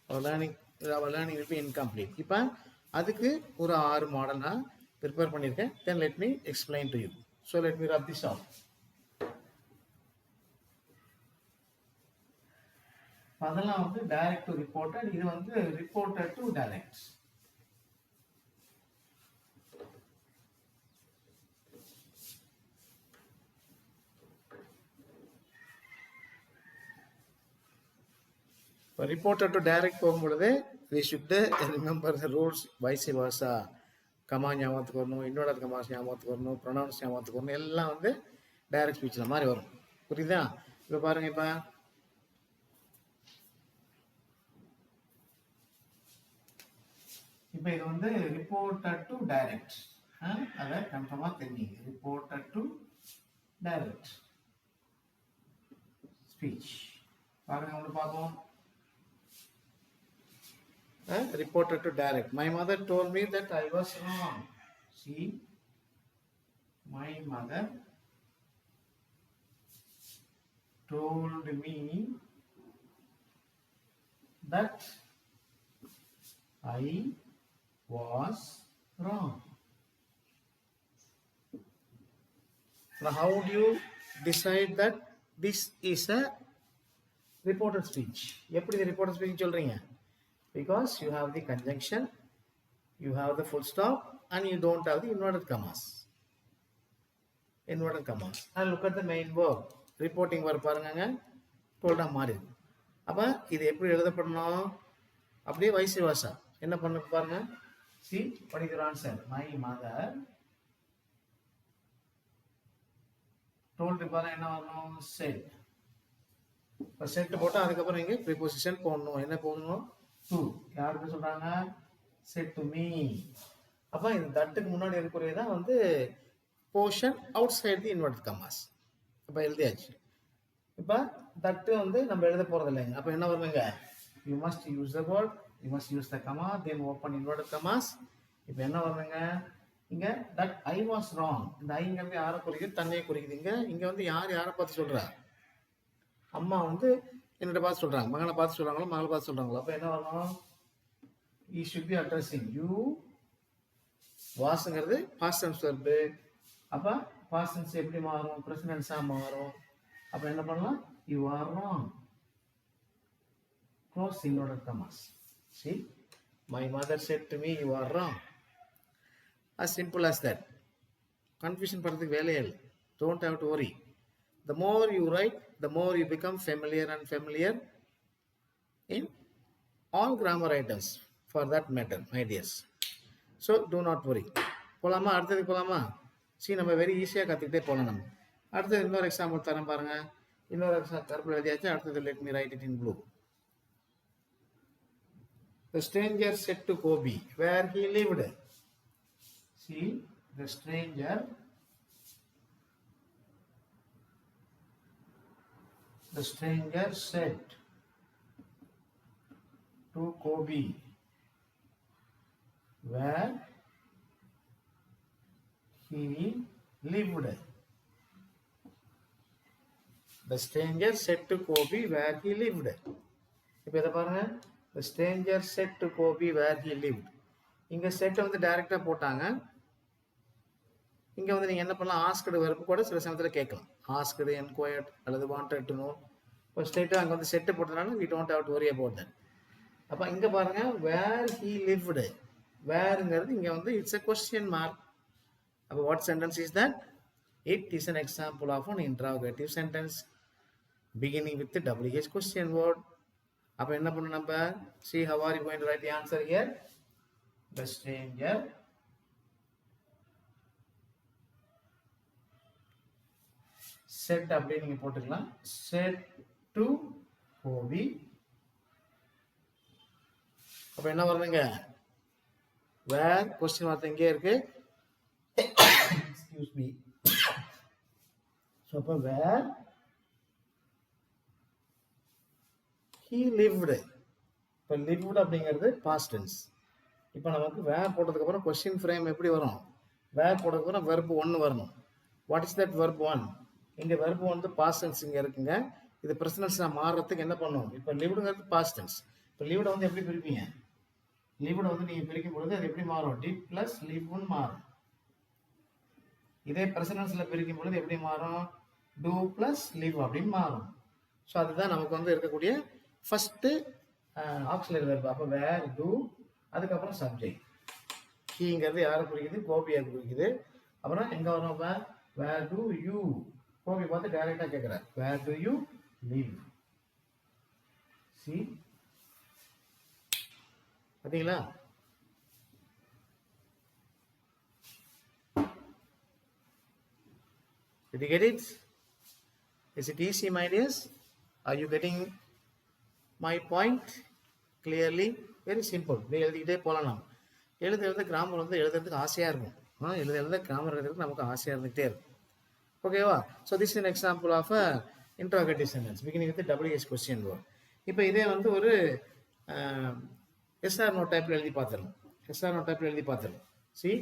our learning will be incomplete. இப்போ அதுக்கு ஒரு 6 மாடல் நான் ப்ரிப்பேர் பண்ணியிருக்கேன். Then let me explain to you. So let me rub this off. அதெல்லாம் வந்து டைரக்ட் டு ரிப்போர்ட்டட், இது வந்து reported to direct. இப்போ ரிப்போர்ட்டட் டு டைரக்ட் போகும்பொழுது we should remember the rules vice versa. Comma ஞாபகத்துக்கு வரணும், இன்னொரு கமாஸ் ஞாபகத்துக்கு வரணும், ப்ரொனவுன்ஸ் ஞாபகத்துக்கு வரணும், எல்லாம் வந்து டைரக்ட் ஸ்பீச்சில் மாதிரி வரும். புரியுதா? இப்போ பாருங்க, இப்போ இது வந்து ரிப்போர்ட்டட் டு டைரக்ட். அதை கன்ஃபார்மாக தெரிஞ்சுங்க. Reported to direct speech. பாருங்க, ஒன்று பார்ப்போம். Reported to direct. My mother told me that I was wrong. See, my mother told me that I was wrong. Now how do you decide that this is a reported speech? எப்படி இது reported speech சொல்றீங்க? Because you have the conjunction, you have the full stop, and you don't have the inverted commas. Inverted commas. And look at the main verb. Reporting verb பாருங்க, told மாறி. அப்ப இது எப்படி எழுதப்படணும்? அப்படியே vice versa. என்ன பண்ண பாருங்க? See, what is your answer? My mother told பாருங்க என்ன வரணும்? Said. இப்போ செட் போட்டால் அதுக்கப்புறம் இங்கே ப்ரிபோசிஷன் போடணும். என்ன போடணும்? டு. யாருக்கு சொல்கிறாங்க? Set to me. அப்போ இந்த தட்டுக்கு முன்னாடி இருக்கக்கூடியதான் வந்து போர்ஷன் அவுட் சைடு தி இன்வெர்டட் கமாஸ். இப்போ எழுதியாச்சு. இப்போ தட்டு வந்து நம்ம எழுத போகிறது இல்லைங்க. அப்போ என்ன வருதுங்க? You must use the word, you must use the comma, then open inverted Khamas. இப்போ என்ன வருதுங்க? இங்கே தட் ஐ வாஸ் ராங். இந்த ஐங்கிறது யாரை குறிக்குது? தன்னையை குறிக்குதுங்க. இங்கே வந்து யாரை பார்த்து சொல்கிறா? அம்மா வந்து என்னோட பார்த்து சொல்றாங்க, மகனை பார்த்து சொல்றாங்களோ மகளை பார்த்து சொல்றாங்களோ. அப்ப என்ன வரணும்? He should be addressing you. வாஸ்ங்கிறது பாஸ்ட் டென்ஸ் வெர்ப். அப்ப பாஸ்ட் டென்ஸ் எப்படி மாறும்? பிரசன்ட் டென்ஸா மாறும். அப்ப என்ன பண்ணலாம்? You are wrong. Close inverted commas. See, my mother said to me you are wrong. As simple as that. Confusion பண்றதுக்கு வேலையே இல்லை. Don't have to worry. The more you write, the more you become familiar and familiar in all grammar items for that matter, my dears. So do not worry. போலாமா? அடுத்ததுக்கு போலாமா? See, நம்ம very ஈஸியாக கற்றுக்கிட்டே போகலாம். நம்ம அடுத்தது இன்னொரு எக்ஸாம்பிள் தரேன் பாருங்க. இன்னொரு கருப்பில் எழுதியாச்சு. அடுத்தது let me write it in blue. The stranger said to Kobe where he lived. See, the stranger said to Kobe where he lived. The stranger said to Kobe where he lived. இப்போ இதை பாருங்க. The stranger said to Kobe where he lived. இங்க set வந்து டைரக்டா போட்டாங்க. இங்க வந்து நீங்க என்ன பண்ணலாம்? ஆஸ்க்டு வெர்ப் கூட சில சமயத்துல கேட்கலாம். ஆஸ்க்டு, என்கொயர்ட் அல்லது வாண்டட் டு நோ. இப்போ ஸ்ட்ரெயிட்டா அங்க வந்து செட் போட்டதுனால we don't have to worry about that. அப்ப இங்க பாருங்க where he lived. வேர்ங்கிறது இங்க வந்து இட்ஸ் a question mark. அப்ப what sentence is that? It is an example of an interrogative sentence beginning with the WH question word. அப்ப என்ன பண்ணணும் நம்ம? See, how are you going to write the answer here? The stranger said அப்படியே நீங்க போட்டுக்கலாம். said to Kobe. அப்ப என்ன வருதுங்க? where question வார்த்தை இங்கே இருக்கு. excuse me. so அப்ப where he lived. இப்ப lived அப்படிங்கிறது past tense. இப்போ நமக்கு where போட்டதுக்கு அப்புறம் question frame எப்படி வரும்? where போட்டதுக்கு அப்புறம் verb 1 வரணும். what is that verb 1? இங்க verb வந்து past tense இங்க இருக்குங்க. இது present tense மாறறதுக்கு என்ன பண்ணும்? இப்போ livedங்கிறது past tense. இப்போ lived வந்து எப்படி பிரிப்பீங்க? lived வந்து நீங்க பிரிக்கும் பொழுது அது எப்படி மாறும்? did plus lived மாறும். இதே present tenseல பிரிக்கும் பொழுது எப்படி மாறும்? do plus live அப்படின்னு மாறும். ஸோ அதுதான் நமக்கு வந்து இருக்கக்கூடிய ஃபர்ஸ்ட் ஆக்சிலரி வெர்ப். அப்போ வேர், டூ, அதுக்கப்புறம் சப்ஜெக்ட். ஹீங்கிறது யாரை குறிக்குது? கோபியை குறிக்குது. அப்புறம் எங்கே வரும்? வேர் டு யூ. கோபி பார்த்து டைரக்டாக கேட்குறார், வேர் டு யூ லிவ். சி, பார்த்தீங்களா? Did you get it? Is it easy, my dears? Are you getting my point clearly? Very simple. நீ எழுதிக்கிட்டே போகலாம். எழுத கிராமர் வந்து எழுதுறதுக்கு ஆசையாக இருக்கும். எழுத கிராமர் எழுதுறதுக்கு நமக்கு ஆசையாக இருந்துகிட்டே இருக்கும். ஓகேவா? So this is an example of a interrogative sentence beginning with the WH question word. இப்போ இதே வந்து ஒரு SR நோட் டைப்பில் எழுதி பார்த்துடலாம். SR நோட் டைப்பில் எழுதி பார்த்துடலாம். See?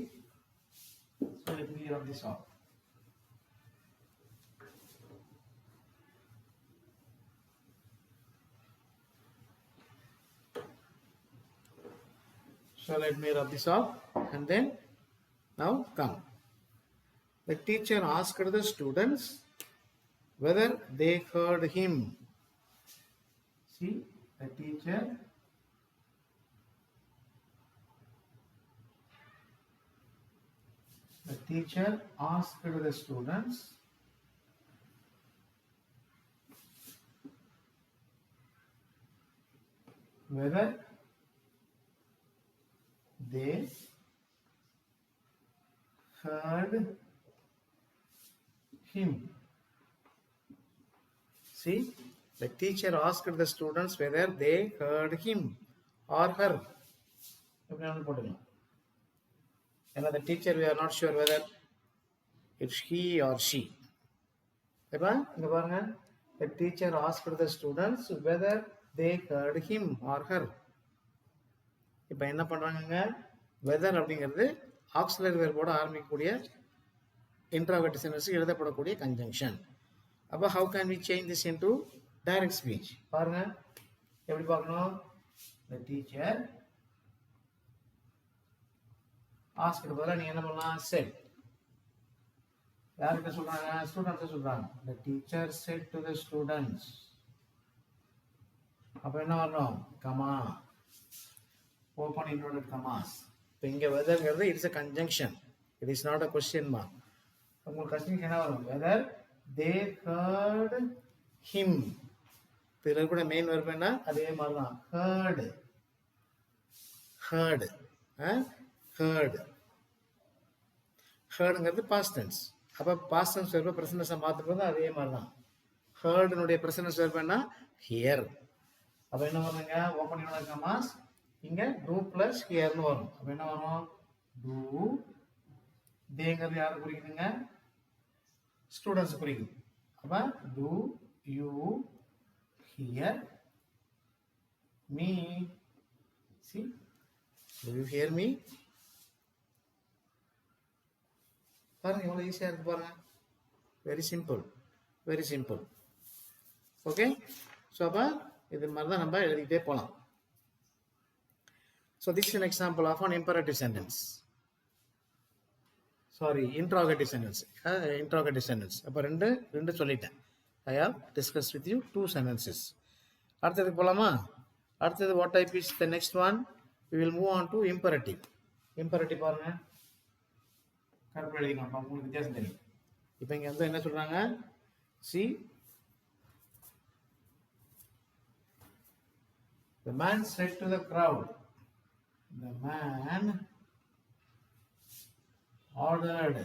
So let me clear this off. So let me rub this off and then now come. The teacher asked the students whether they heard him. See, the teacher asked the students whether they heard him. See, the teacher asked the students whether they heard him or her. And the teacher, we are not sure whether it's he or she. The teacher asked the students whether they heard him or her. இப்போ என்ன பண்றாங்க, weather அப்படிங்கிறது auxiliary வெர்போட ஆரம்பிக்கக்கூடிய interrogative sentence எழுதப்படக்கூடிய conjunction. அப்போ how can we change this into direct speech? பாருங்க எப்படி பார்க்கணும். The teacher asked பதிலா நீங்க என்ன பண்ணலாம், said. யார்கிட்ட சொல்றாங்க, ஸ்டூடெண்ட்ஸ் சொல்றாங்க. The teacher said to the students. அப்ப என்ன வரணும், கமா, open inverted commas. இப்போ இங்க வெதர்ங்கிறது it's a conjunction, it is not a question mark. உங்களுக்கு கொஸ்டின் என்ன வரும், whether they heard him. இதுல கூட மெயின் வெர்ப் என்ன, அதே மாதிரி தான், heard. ஹர்டுங்கிறது பாஸ்ட் டென்ஸ். அப்போ பாஸ்ட் டென்ஸ் வெர்பை ப்ரெசன்ட் டென்ஸை மாற்றும்போது அதே மாதிரி தான். ஹர்டுனுடைய ப்ரெசன்ட் டென்ஸ் வெர்ப் என்ன, ஹியர். அப்போ என்ன வருதுங்க, ஓப்பன் இன்வெர்டட் கமாஸ், இங்கே டூ ப்ளஸ் ஹியர்னு வரும். அப்போ என்ன வரும், டூ. தேங்கிறது யாரை குறிக்குதுங்க, ஸ்டூடெண்ட்ஸ் குறிக்குது. அப்போ டூ யூ ஹியர் மீ. சி, do you hear me? பாருங்க எவ்வளோ ஈஸியாக இருக்கு பாருங்க. Very simple, very simple. Okay, so அப்போ இது மாதிரி தான் நம்ம எழுதிக்கிட்டே போகலாம். So this is an example of an imperative sentence. Sorry, interrogative sentence. Interrogative sentence. அப்போ ரெண்டு சொல்லிட்டேன். I have discussed with you 2 sentences. அடுத்ததுக்கு போகலாமா. அடுத்தது what type is the next one? We will move on to imperative. Imperative பாருங்க, கரெக்டாக எழுதிக்கலாம், உங்களுக்கு வித்தியாசம் தெரியும். இப்போ இங்கே வந்து என்ன சொல்கிறாங்க, see, the man said to the crowd. The man ordered.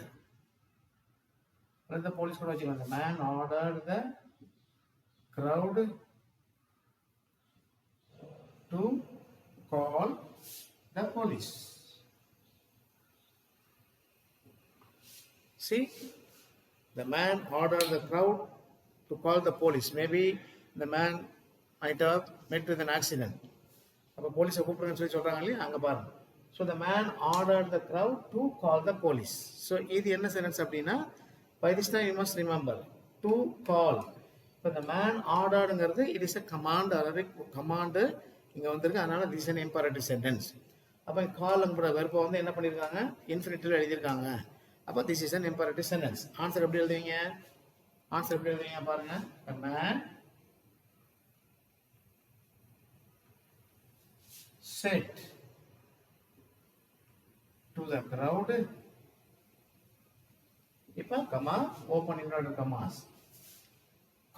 The police கூட வச்சுக்கலாம். The man ordered the crowd to call the police. See, the man ordered the crowd to call the police. Maybe the man might have met with an accident. அப்போ போலீஸை கூப்பிடுங்கன்னு சொல்லி சொல்கிறாங்க இல்லையா, அங்கே பாருங்க. So the man ordered the crowd to call the police. So இது என்ன sentence அப்படின்னா, by this time you must remember to call. இப்போ the man orderedங்கிறது it is a command, Arabic command இங்கே வந்திருக்கு. அதனால this is an imperative sentence. அப்போ கால்ங்கிற வெர்பை வந்து என்ன பண்ணியிருக்காங்க, இன்ஃபினிட்டிவ்ல எழுதியிருக்காங்க. அப்போ this is an imperative sentence. Answer எப்படி எழுதுவீங்க, பாருங்க. The man said to the crowd. இப்போ comma, open inverted Khamas,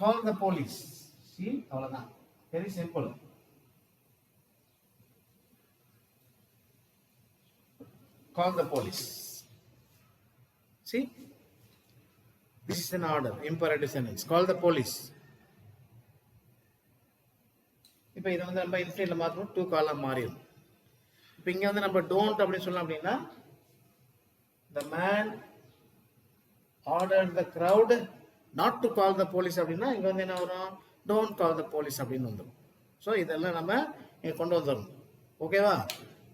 call the police. See, அவ்வளவுதான், very simple. Call the police. See, this is an order, imperative sentence. Call the police. இப்போ இதை வந்து நம்ம இன்ஃபினிட்டிவ்ல மாற்றணும், டூ காலாக மாறிடும். இப்போ இங்கே வந்து நம்ம டோன்ட் அப்படின்னு சொல்லலாம். அப்படின்னா the man ordered the crowd not to call the police அப்படின்னா இங்கே வந்து என்ன வரும், don't call the police அப்படின்னு வந்துடும். ஸோ இதெல்லாம் நம்ம இங்கே கொண்டு வந்துடணும். ஓகேவா,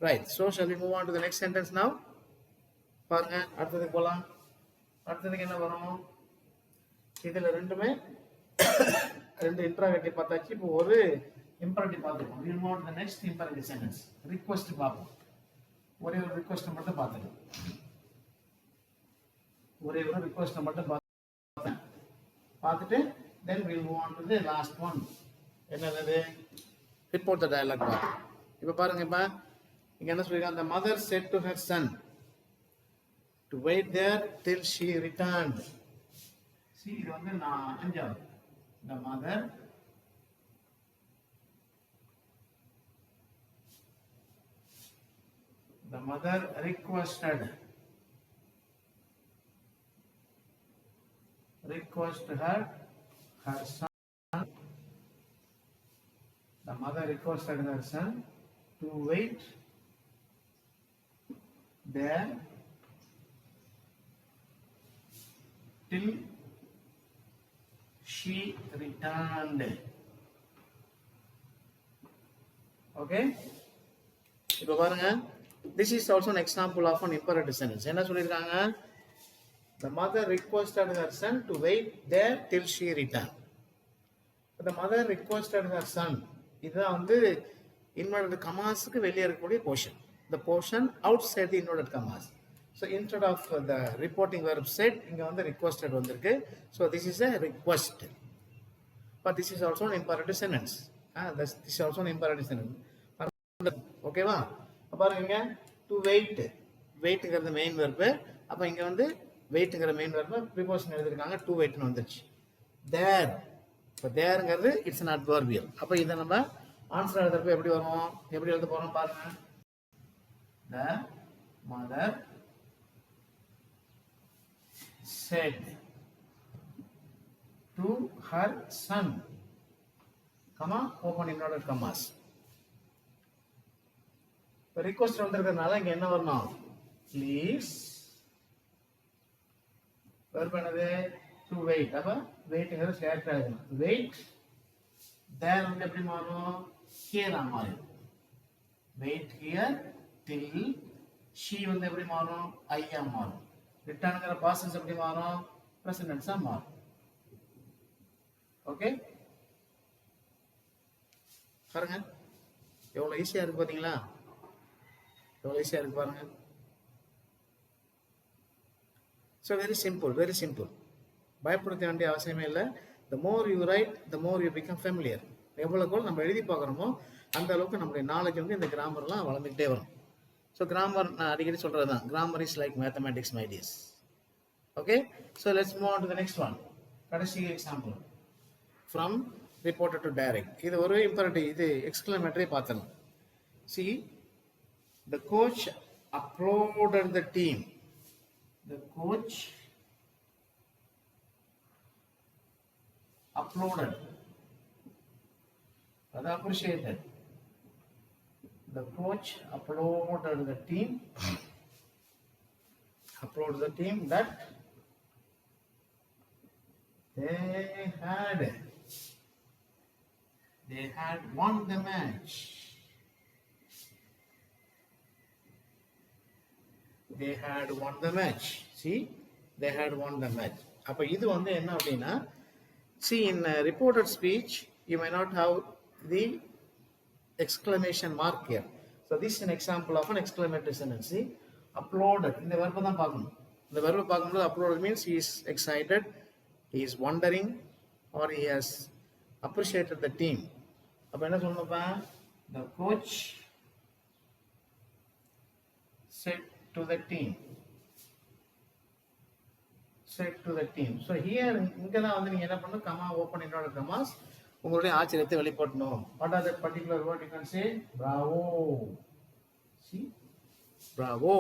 right. So shall we move on to the next sentence now? பாருங்க, அடுத்ததுக்கு போகலாம். அடுத்ததுக்கு என்ன வரும், இதில் ரெண்டு இன்ட்ராகேட்டிவ் பார்த்தாச்சு. இப்போ ஒரு imperative பார்த்துக்கோம். We move on to the next imperative sentence. Request பார்ப்போம். ஒரே ஒரு ரிக்வெஸ்ட் மட்டும் பார்த்துக்கலாம். ஒரே ஒரு ரிக்வெஸ்ட் மட்டும் பார்த்துட்டு then we'll move on to the last one. என்னது? report the dialogue part. இப்போ பாருங்க, இப்போ இங்க என்ன சொல்லிருக்காங்க? The mother said to her son to wait there till she returned. See, இது வந்து நான் அஞ்சாவது. The mother requested her son. The mother requested her son to wait there till she returned. Okay, இப்போ பாருங்க, this is also an example of an imperative sentence. என்ன சொல்லிருக்காங்க? The mother requested her son to wait there till she returned. The mother requested her son. இதுதான் வந்து inverted commasக்கு வெளியே இருக்கக்கூடிய portion. The portion outside the inverted commas. So instead of the reporting verb said, இங்க வந்து requested வந்திருக்கு. So this is a request. But this is also an imperative sentence. This is also an imperative sentence. ஓகேவா? பாருங்க, to wait. வெயிட்ங்கிறது main verb. அப்போ இங்க வந்து வெயிட்ங்கிற மெயின் வெர்பு ப்ரிபோசிஷன் எழுதிருக்காங்க, to weightனு வந்துருச்சு. there. இப்போ தேர்ங்கிறது இட்ஸ் an adverbial. அப்போ இதை நம்ம ஆன்சர் எழுதுறப்ப எப்படி வரும்? எப்படி எழுத போறோம் பாருங்க. The mother said to her son, comma, open inverted commas. இப்போ ரிக்வெஸ்ட் வந்திருக்கிறதுனால இங்க என்ன வரணும்? ப்ளீஸ். வெர்ப் என்னது? To wait. அப்ப வெயிட்ங்கிறது ஷேர்ட் ஆகும். வெயிட். தேர் வந்து எப்படி மாறும்? ஹியர் மாறும். Wait here till. ஷீ வந்து எப்படி மாறும்? ஐயா மாறும். ரிட்டர்ன்ங்கிற பாஸ்ட் எப்படி மாறும்? பிரசன்ட் டென்ஸா மாறும். ஓகே, பாருங்க எவ்வளவு ஈஸியா இருக்கு பாத்தீங்களா? எவ்வளவு ஈஸியா இருக்கு பாருங்க. So very simple, very simple. பயப்படுத்த வேண்டிய அவசியமே இல்லை. The more you write, the more you become familiar. எவ்வளவுக்கு நம்ம எழுதி பார்க்குறோமோ அந்த அளவுக்கு நம்மளுடைய நாலேஜ் வந்து இந்த கிராமர்லாம் வளர்ந்துக்கிட்டே வரும். ஸோ கிராமர் நான் அடிக்கடி சொல்கிறது தான், grammar is like mathematics my dears. Okay, so let's move on to the next one. கடைசி example from reported to direct. இது ஒரு இம்பரேட்டிவ், இது எக்ஸ்க்ளமேட்டரி பார்த்தணும். See, the coach applauded the team. The coach applauded. That appreciated. The coach applauded the team. Applauded the team that they had won the match. They had won the match. See, they had won the match. அப்ப இது வந்து என்ன அப்படின்னா, see, in reported speech you may not have the exclamation mark here. So this is an example of an exclamatory sentence. See, applauded. இந்த verb தான் பார்க்கணும். இந்த verb பார்க்கும்போது applauded means he is excited, he is wondering, or he has appreciated the team. அப்ப என்ன சொல்லணும்ப்பா? The coach said to the team. Said to the team. So here இங்க தான் வந்து நீங்க என்ன பண்ணணும்? comma, open inverted commas, உங்களுடைய ஆச்சரியத்தை வெளிப்படுத்தணும். What are that particular word you can say? Bravo. See, bravo.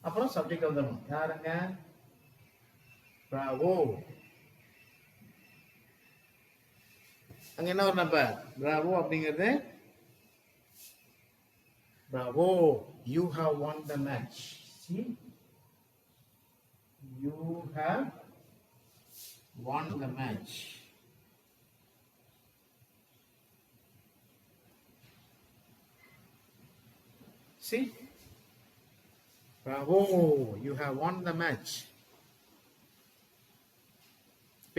அப்புறம் சப்ஜெக்ட் வந்துடணும். யாருங்க? Bravo. அங்க என்ன வரணும்? அப்ப bravo அப்படிங்கிறது bravo, you have won the match. See, you have won the match. See, bravo, you have won the match.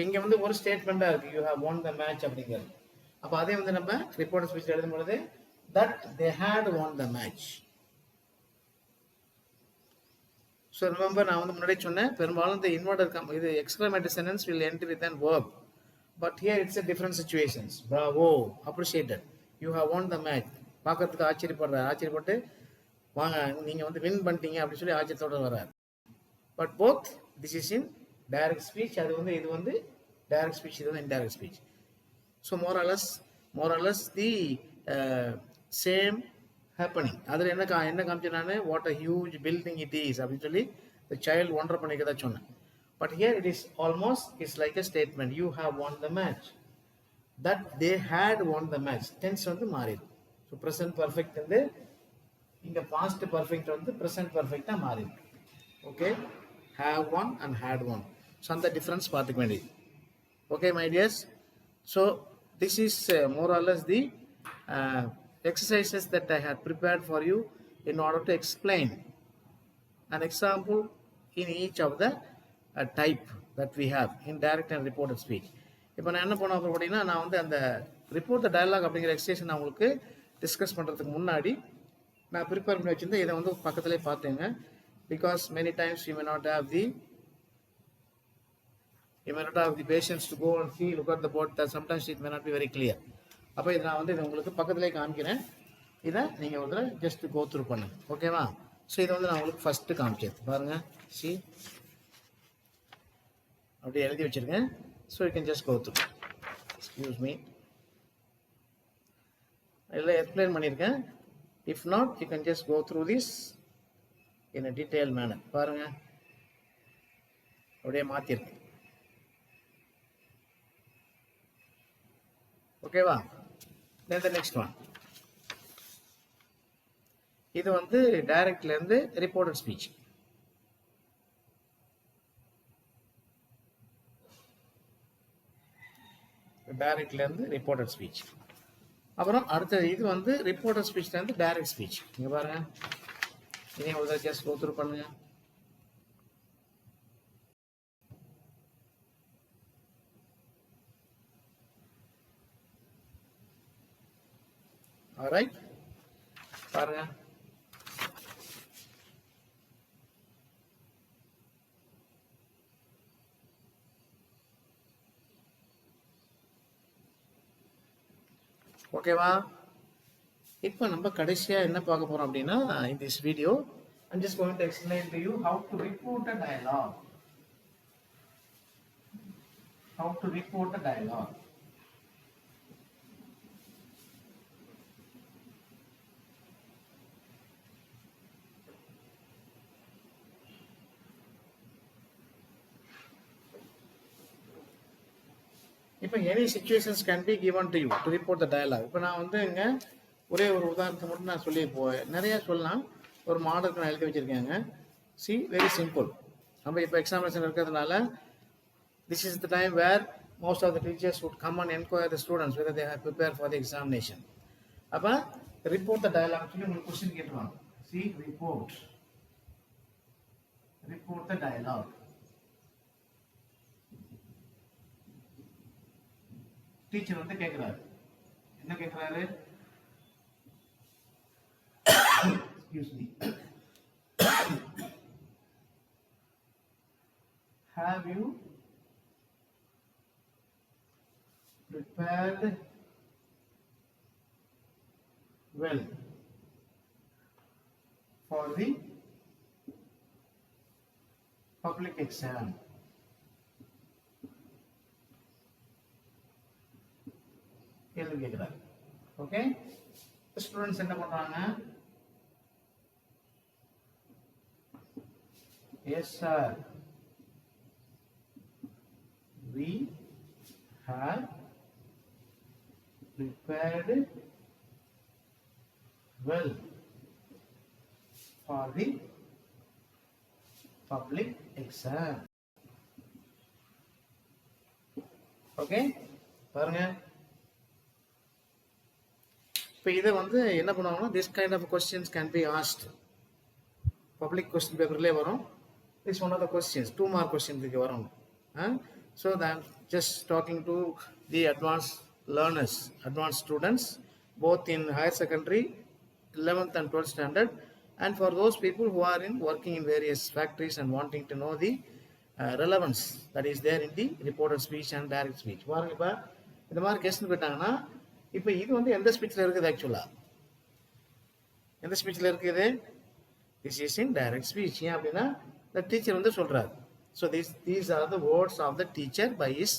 இங்க வந்து ஒரு ஸ்டேட்மெண்டா இருக்கு, you have won the match அப்படிங்கிறது. அப்ப அதே வந்து நம்ம ரிப்போர்ட் ஸ்பீச் எழுதும் பொழுது that they had won the match. So remember நான் வந்து முன்னாடி சொன்னேன் பெரும்பாலும் இந்த இன்வெர்டர் இது exclamatory sentence will end with an verb. But here it's a different situations. Bravo, appreciated. You have won the match. பார்க்கறதுக்கு ஆச்சரியப்பட்டு வாங்க நீங்கள் வந்து வின் பண்ணிட்டீங்க அப்படின்னு சொல்லி ஆச்சரியத்தோடு வர்றாரு. But both this is in direct speech. அது வந்து இது வந்து டைரக்ட் ஸ்பீச், இது வந்து indirect speech. So மோரலஸ் the same happening. அதில் என்ன காமிச்சேன் நான், what a huge building it is அப்படின்னு சொல்லி the child wonder பண்ணிக்கதா சொன்னேன். But here it is almost, it's like a statement. You have won the match. That they had won the match. Tense வந்து மாறிடும். So present perfect வந்து இங்க past perfect வந்து present perfect மாறிடும். Okay, have won and had won. So அந்த difference பார்த்துக்க வேண்டியது. Okay my dears, so this is more or less the exercises that I had prepared for you in order to explain an example in each of the type that we have in direct and reported speech. இப்போ நான் என்ன பண்ண போகிறேன் அப்படின்னா, நான் வந்து அந்த report the dialogue அப்படிங்கிற எக்ஸசைஸ் நான் உங்களுக்கு டிஸ்கஸ் பண்ணுறதுக்கு முன்னாடி நான் ப்ரிப்பேர் பண்ணி வச்சுருந்தேன். இதை வந்து பக்கத்துலேயே பார்த்துங்க. Because many times you may not have the patience to go and see, look at the board, that sometimes it may not be very clear. அப்போ இதை நான் வந்து இதை உங்களுக்கு பக்கத்துலேயே காமிக்கிறேன். இதை நீங்கள் ஒரு ஜஸ்ட் கோ த்ரூ பண்ணுங்க. ஓகேவா? ஸோ இதை வந்து நான் உங்களுக்கு ஃபஸ்ட்டு காமிச்சது பாருங்கள். சி அப்படியே எழுதி வச்சுருக்கேன். So you can just go through. Excuse me, எல்லாம் எக்ஸ்பிளைன் பண்ணியிருக்கேன். If not you can just go through this in a detail manner. பாருங்கள், அப்படியே மாற்றிருக்கேன். ஓகேவா? then the next one, இது வந்து டைரக்ட்ல இருந்து ரிப்போர்ட்டட் ஸ்பீச். டைரக்ட்ல இருந்து ரிப்போர்ட்டட் ஸ்பீச். அப்புறம் அடுத்தது இது வந்து ரிப்போர்ட்டட் ஸ்பீச்ல இருந்து டைரக்ட் ஸ்பீச். இங்க பாருங்க, இதையும் ஒரு ஜஸ்ட் கோ த்ரூ பண்ணுங்க. ஆல்ரைட், பாருங்க. ஓகேவா? இப்போ நம்ம கடைசியாக என்ன பார்க்க போகிறோம் அப்படின்னா, in this video I'm just going to explain to you how to report a dialogue. How to report a dialogue. இப்போ any situations can be given to you to report the dialogue. இப்போ நான் வந்து இங்கே ஒரே ஒரு உதாரணத்தை மட்டும் நான் சொல்லி நிறைய சொல்லலாம். ஒரு மாடலுக்கு நான் எழுதி வச்சுருக்கேங்க. See, very simple. நம்ம இப்போ எக்ஸாமினேஷன் இருக்கிறதுனால this is the time where most of the teachers would come and enquire the students whether they have prepare for the examination. அப்போ ரிப்போர்ட் த டயலாக் சொல்லி உங்களுக்கு கொஸ்டின் கேட்டுருவாங்க. See, report the dialogue. Teacher வந்து கேட்குறாரு, என்ன கேட்குறாரு? Excuse me, have you prepared well for the public exam? கேள்வி கேட்கிறார். ஓகே, ஸ்டூடெண்ட்ஸ் என்ன பண்றாங்க? Yes sir, we have prepared well for the public exam. ஓகே, பாருங்க. இப்போ இதை வந்து என்ன பண்ணுவாங்கன்னா, this kind of questions can be asked. Public question பேப்பர்லேயே வரும். It's one of the questions, 2 mark கொஸ்டின்ஸுக்கு வரும். So I'm just talking to the advance learners, advance students, both in higher secondary 11th and 12th standard And for those people who are working in various factories and wanting to know the relevance that is there in the reported speech and direct speech. பாருங்க இப்போ இந்த மாதிரி question போட்டாங்கன்னா இப்போ இது வந்து எந்த ஸ்பீச்சில் இருக்குது ஆக்சுவலாக எந்த ஸ்பீச்சில் இருக்குது this is in direct speech ஏன் அப்படின்னா த டீச்சர் வந்து சொல்கிறார் so these are the words of the teacher by his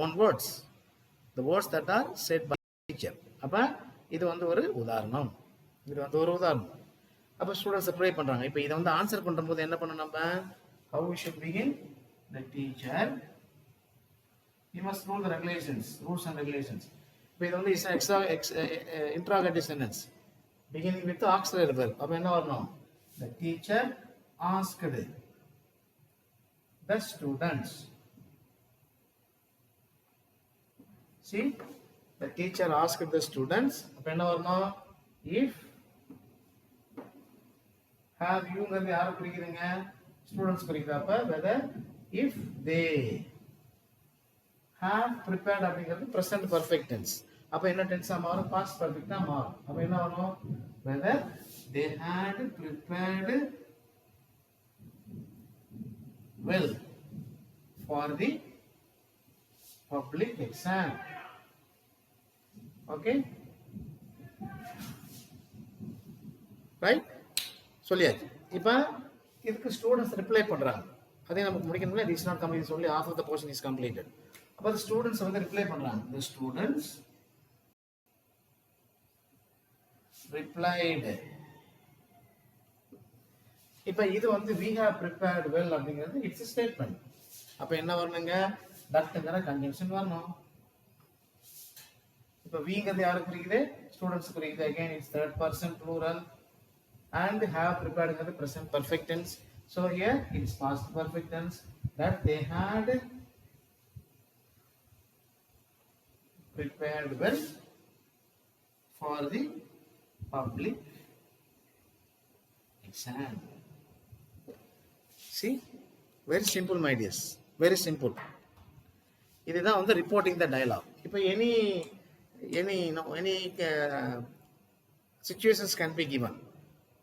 own words the words that are said by teacher அப்போ இது வந்து ஒரு உதாரணம் அப்போ ஸ்டூடெண்ட்ஸ் ப்ரே பண்ணுறாங்க இப்போ இதை வந்து ஆன்சர் பண்ணும்போது என்ன பண்ணணும் நம்ம how we should begin the teacher he must know the rules and regulations இப்போ இது வந்து is interrogative sentence beginning with the auxiliary verb அப்போ என்ன வரணும் the teacher asked the students see the teacher asked the students அப்போ என்ன வரணும் if have you ங்கிறது யாரை குறிக்கிறீங்க students குறிக்கிறப்ப whether if they have prepared அப்படிங்கிறது present perfect tense அப்ப என்ன டென்ஸா மாறும் past perfect ஆ மாறும் அப்ப என்ன வரும் whether they had prepared well for the public exam okay right சொல்லியாச்சு இப்போ இதுக்கு ஸ்டூடெண்ட்ஸ் ரிப்ளை பண்ணுறாங்க அதே நமக்கு முடிக்கணும்னா இட் இஸ் நாட் கம்ப்ளீட் சொல்லி half of the portion is completed அப்போ the ஸ்டூடெண்ட்ஸ் வந்து ரிப்ளை பண்ணுறாங்க the students replied இப்போ இது வந்து we have prepared well அப்படிங்கிறது இட்ஸ் ஸ்டேட்மெண்ட் அப்போ என்ன வரணுங்க தட்ங்கிற கன்ஜங்ஷன் வரணும் இப்போ வீங்கிறது யாருக்கு குறிக்குது ஸ்டூடெண்ட்ஸ் குறிக்குது again it's third person plural and have prepared in the present perfect tense. So here it is past perfect tense that they had prepared well for the public exam. See, very simple my dears, very simple. இதுதான் வந்து reporting the dialogue. இப்போ any situations can be given.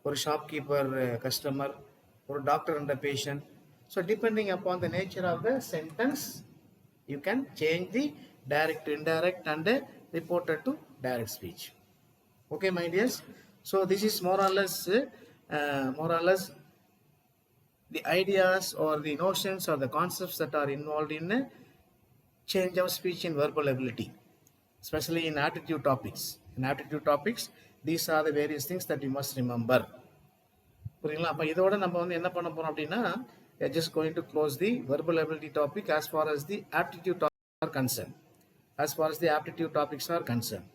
ஒரு shopkeeper customer ஒரு doctor and patient so depending upon the nature of the sentence you can change the direct to indirect and reported to direct speech okay my dears so this is more or less the ideas or the notions or the concepts that are involved in change of speech in verbal ability, especially in aptitude topics. In aptitude topics, these are the various things that you must remember. புரியுங்களா அப்போ இதோட நம்ம வந்து என்ன பண்ண போறோம் அப்படின்னா just going to close the verbal ability topic as far as the aptitude topics are concerned. As far as the aptitude topics are concerned.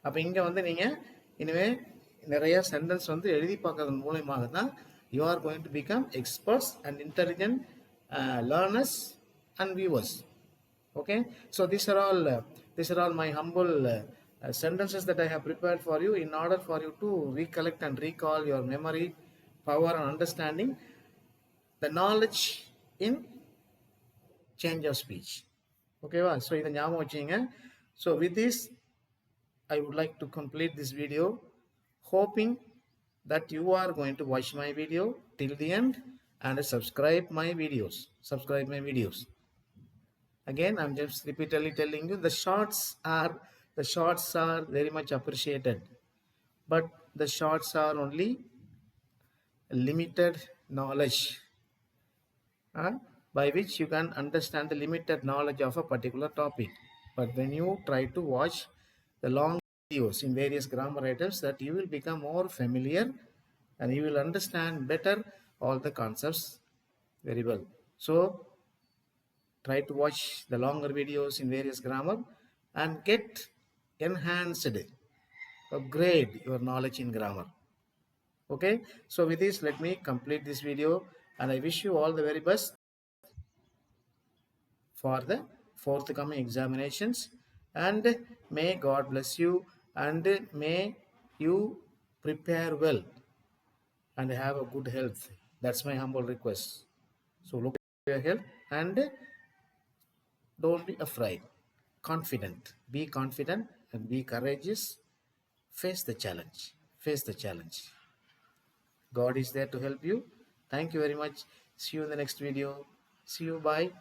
அப்போ இங்கே வந்து நீங்கள் இனிமே நிறைய சென்டென்ஸ் வந்து எழுதி பார்க்கறதன் மூலமாக தான் you are going to become experts and intelligent learners and viewers. Okay, so these are all my humble sentences that I have prepared for you in order for you to recollect and recall your memory power and understanding the knowledge in change of speech. Okay va? So idu nyabam vechinga. So with this I would like to complete this video, hoping that you are going to watch my video till the end and subscribe my videos. Again, I'm just repeatedly telling you the shorts are very much appreciated, but the shorts are only limited knowledge by which you can understand the limited knowledge of a particular topic. But when you try to watch the long videos in various grammar items, that you will become more familiar and you will understand better all the concepts very well. So try to watch the longer videos in various grammar and get enhanced, upgrade your knowledge in grammar. Okay, so with this let me complete this video and I wish you all the very best for the forthcoming examinations, and may God bless you and may you prepare well and have a good health. That's my humble request. So look at your health and don't be afraid. Be confident and be courageous. Face the challenge. God is there to help you. Thank you very much. See you in the next video. See you. Bye.